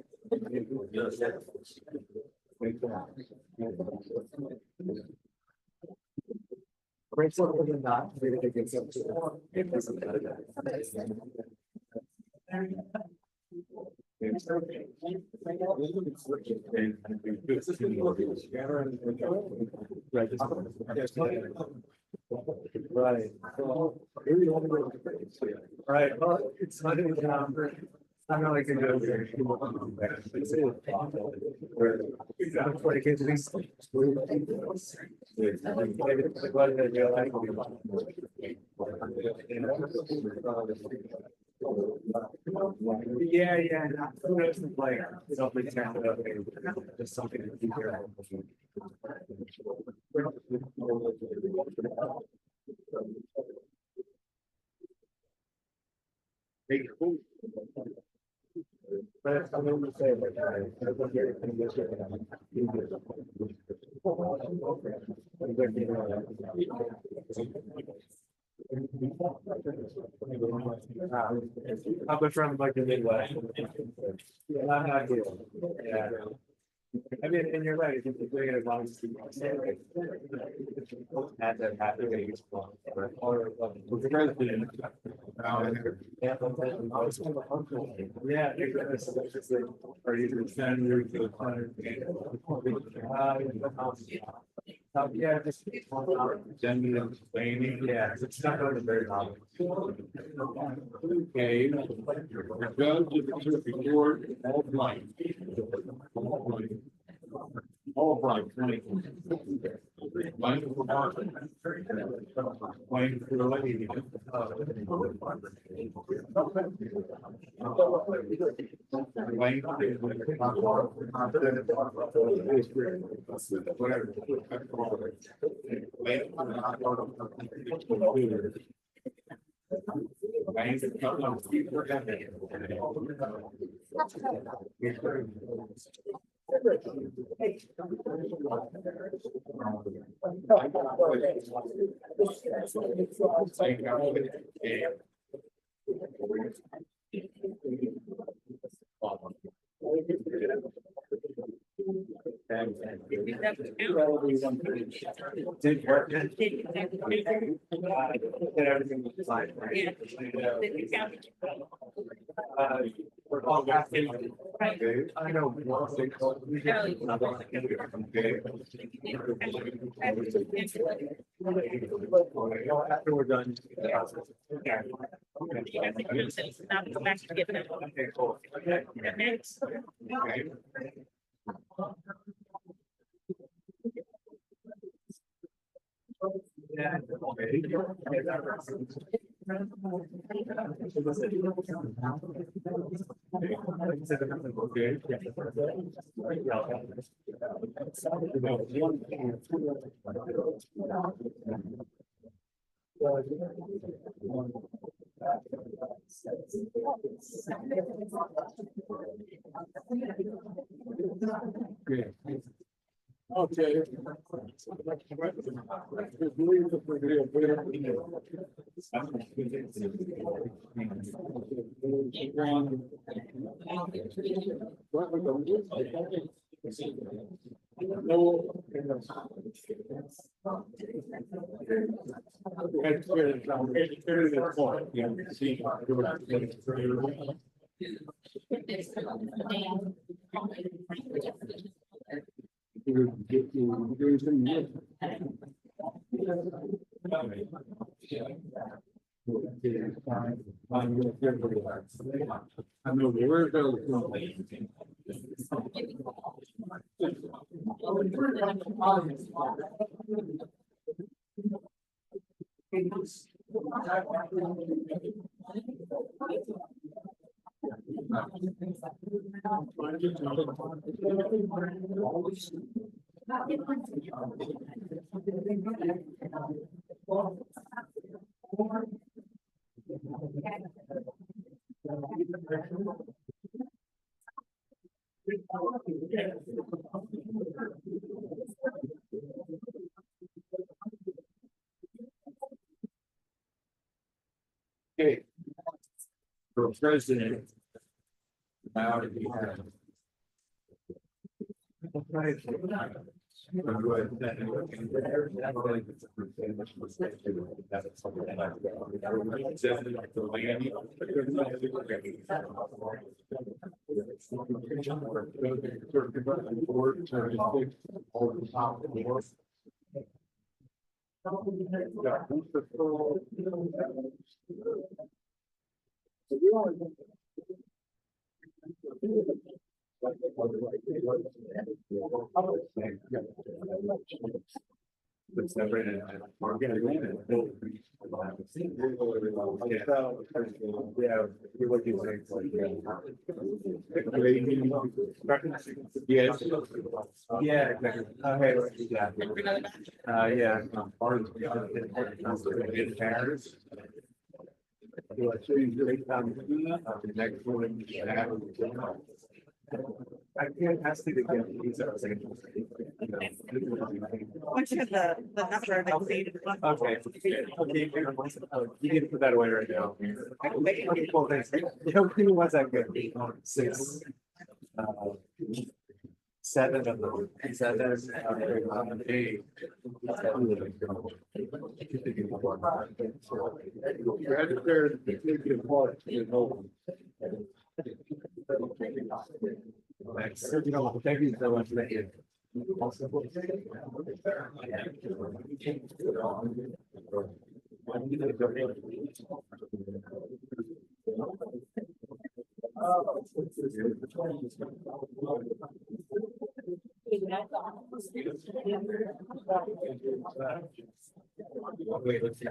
Breaks up with a knot, maybe they get some. Right. Right, well, it's not even, I'm not like a joke. Yeah, yeah, who knows the player? Something just something to keep your. But I'm going to say I'm from like the Midwest. Yeah, I'm not here. Yeah. I mean, and you're right, if you're doing it as long as you at that happy that you or yeah, or you send your yeah, just generally explaining, yeah, it's not really very common. Okay. The judge of the circuit court, all blind. All blind. Blind for Martin. Blind for the lady. Did work. Everything was fine, right? We're all asking. I know. After we're done. Okay, cool. Okay. Yeah. Okay. Okay. For president. Now to be had. It's never in yeah, we look at things like yes, yeah, exactly. Okay, yeah, part of the parents. The next one. I can't ask you to get these. Once you have the number that created. Okay. You need to put that away right now. Well, thanks. Who was that good? 6. 7 of them. 7. 8. Thanks. Thank you so much. Thank you. Wait, let's see.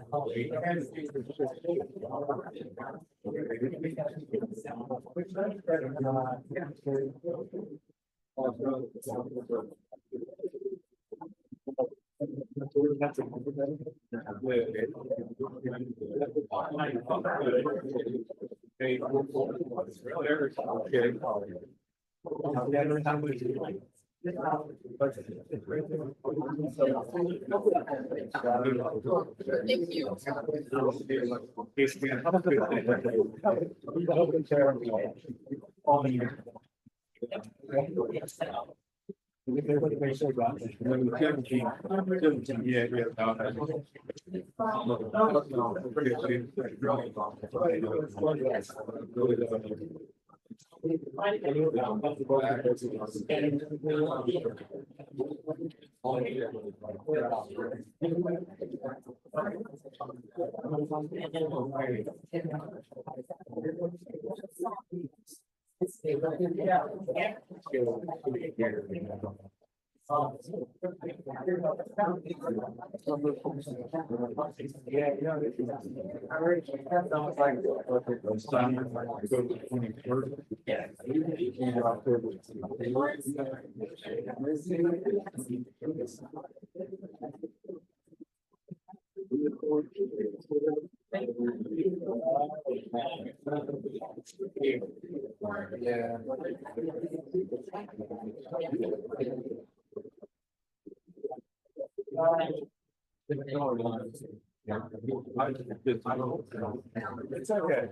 It's okay.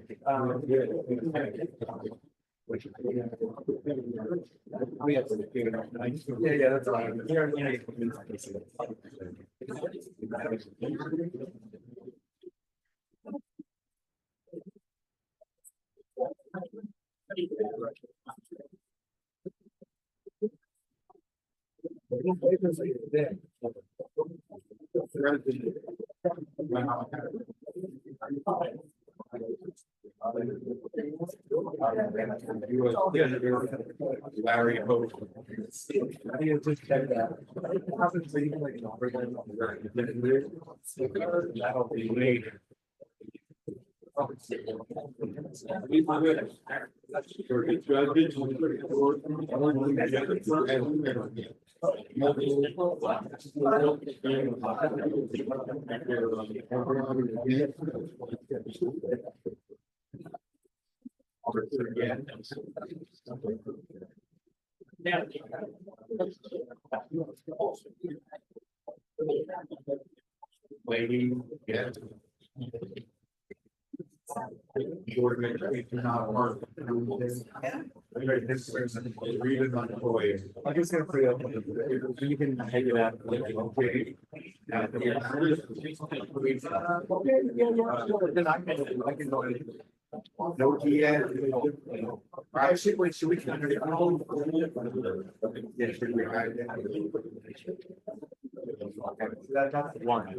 Yeah, that's all. Larry. That'll be later. Lady, yeah. I'm just gonna put it up. You can take it out. Okay. Then I can go ahead. No, yeah. I should wait, so we can. That's one.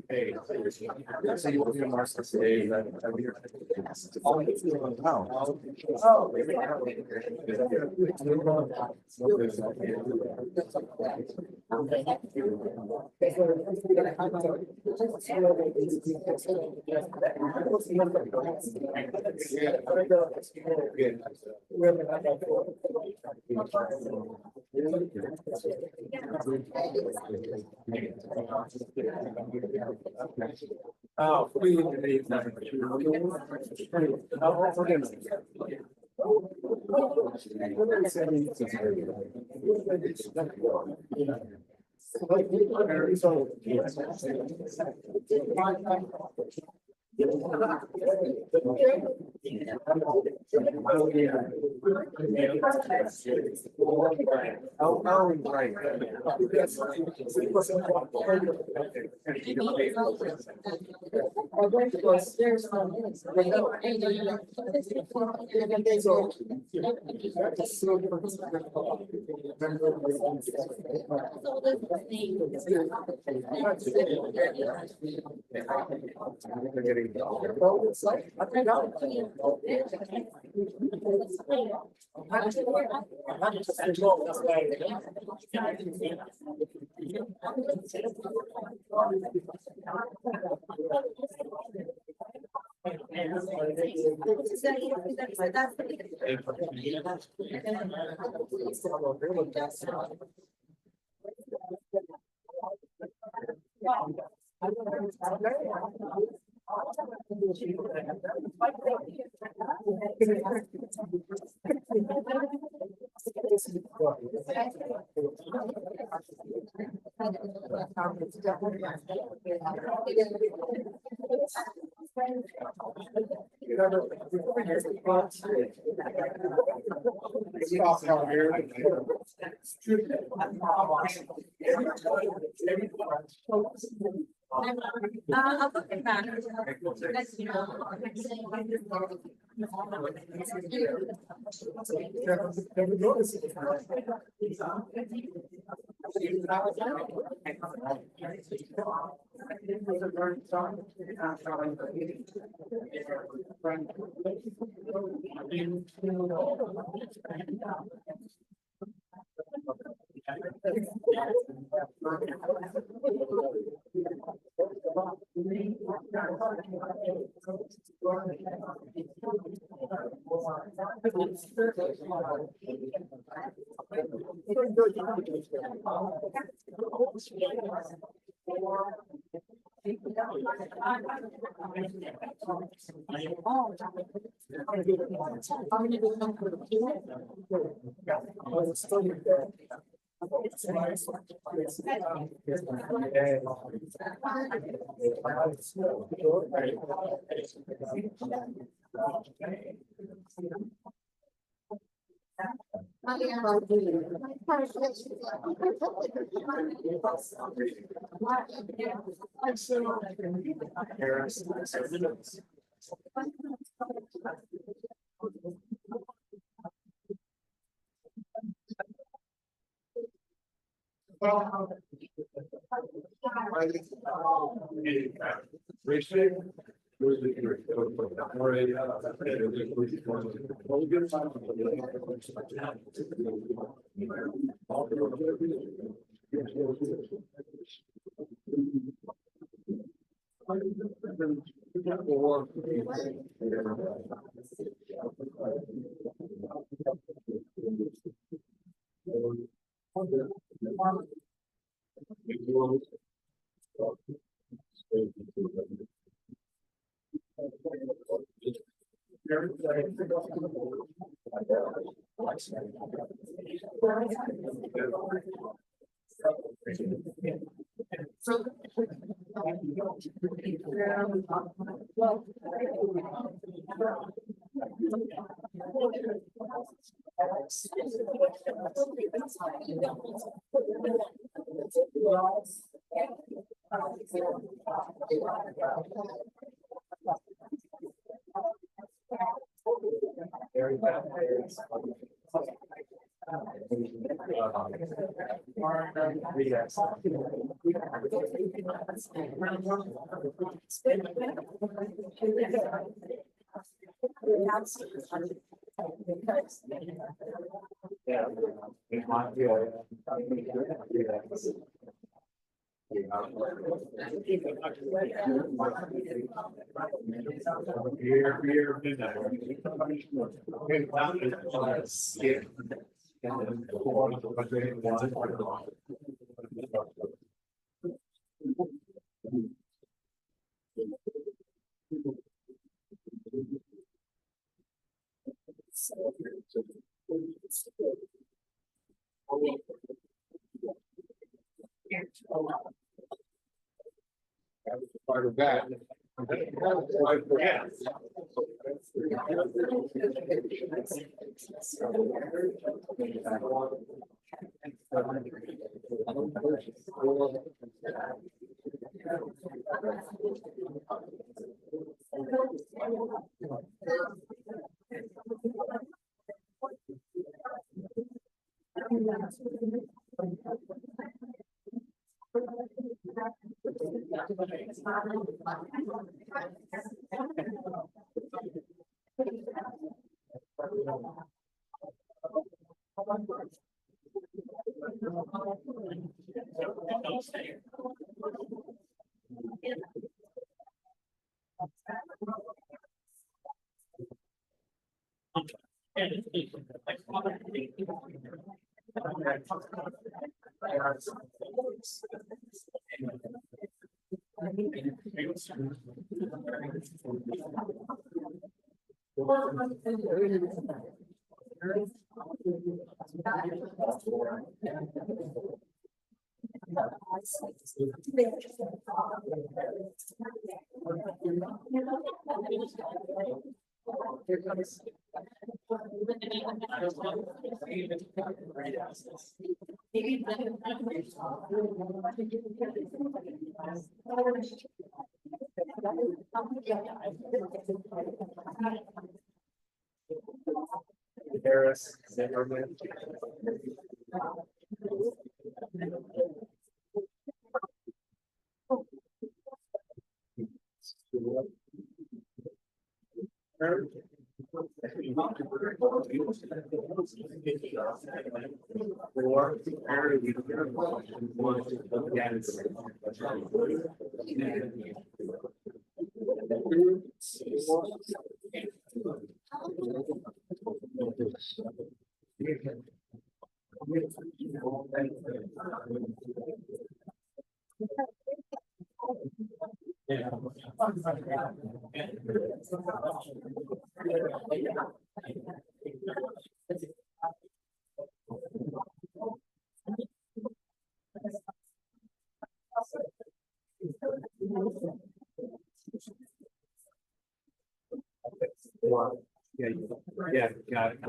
Hey. So you want me to mark the stage? Oh, we need nothing. I'll look at that. Yeah. It might be part of that. Yeah. Harris, Zimmerman. Yeah, yeah, got it.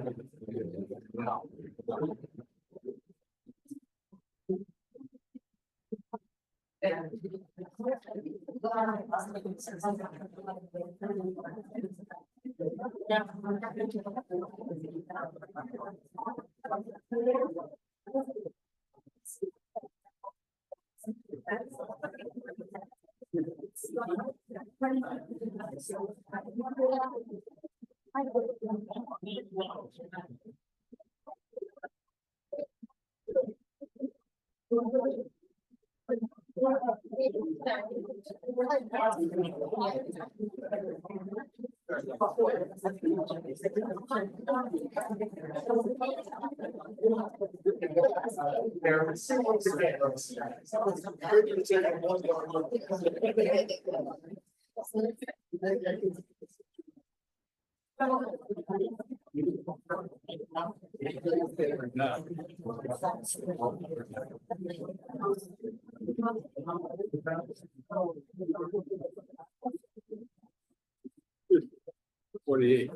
$48.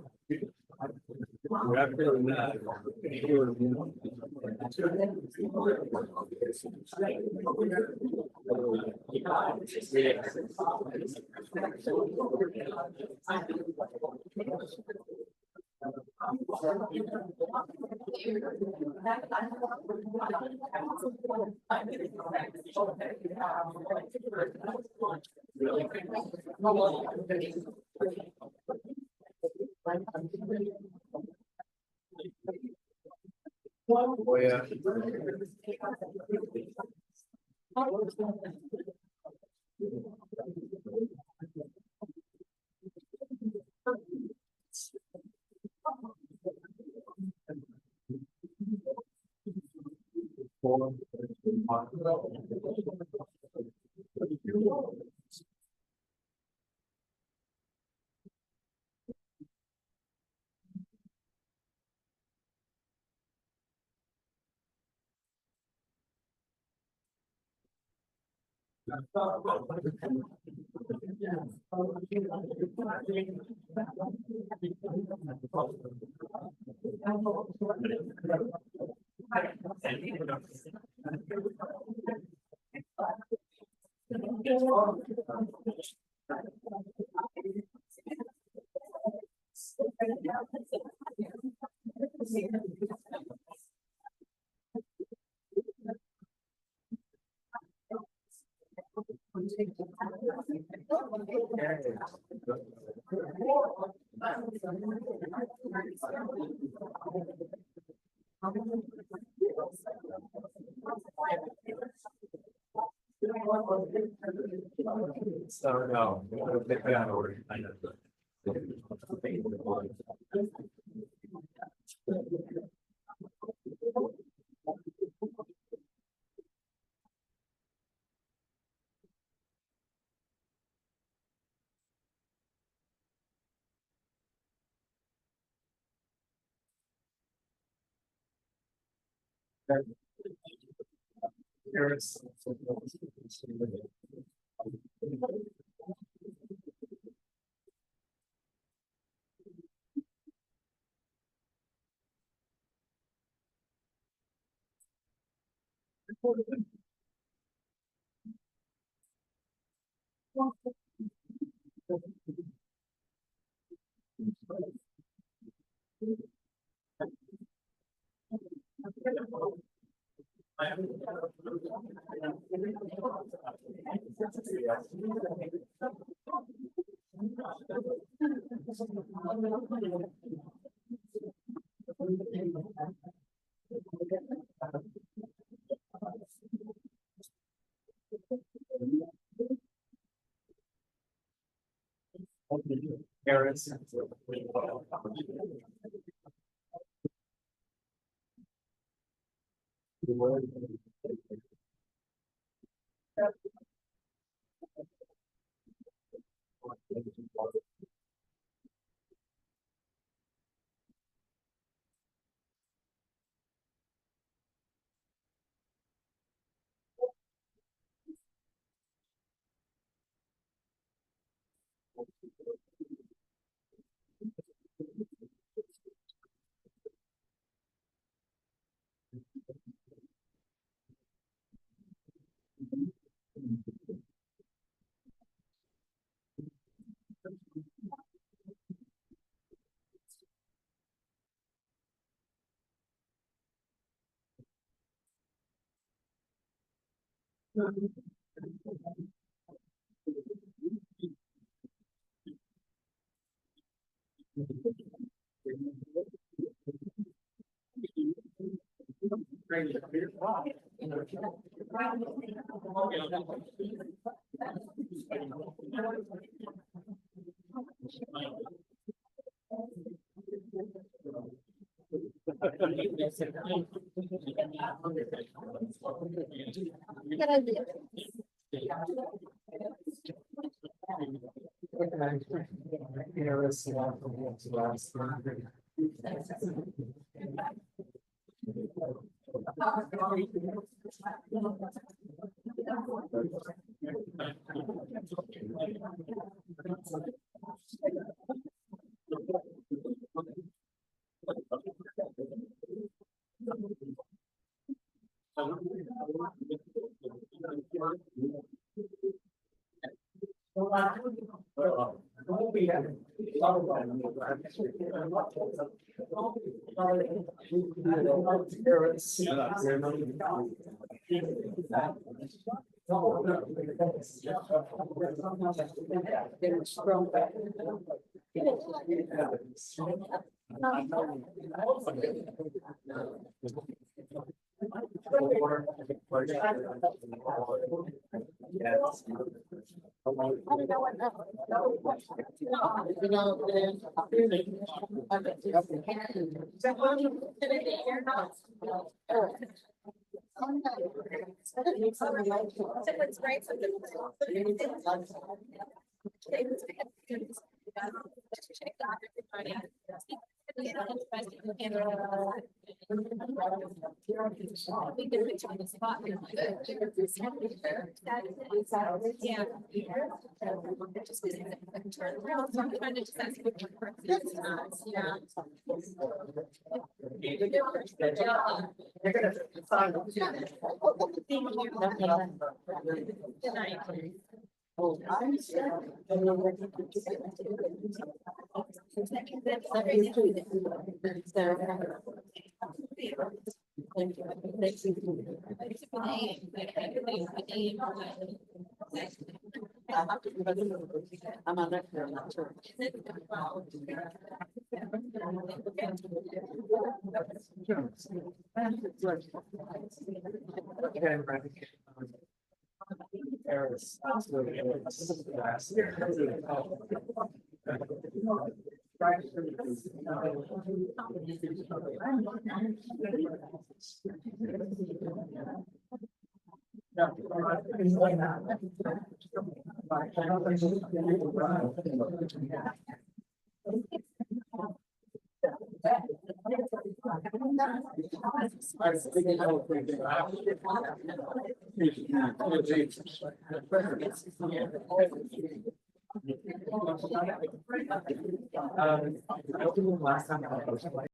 Oh, yeah. So, no, we'll pick that order. I know. Parents. I'm on that. I'm not sure. I opened them last time.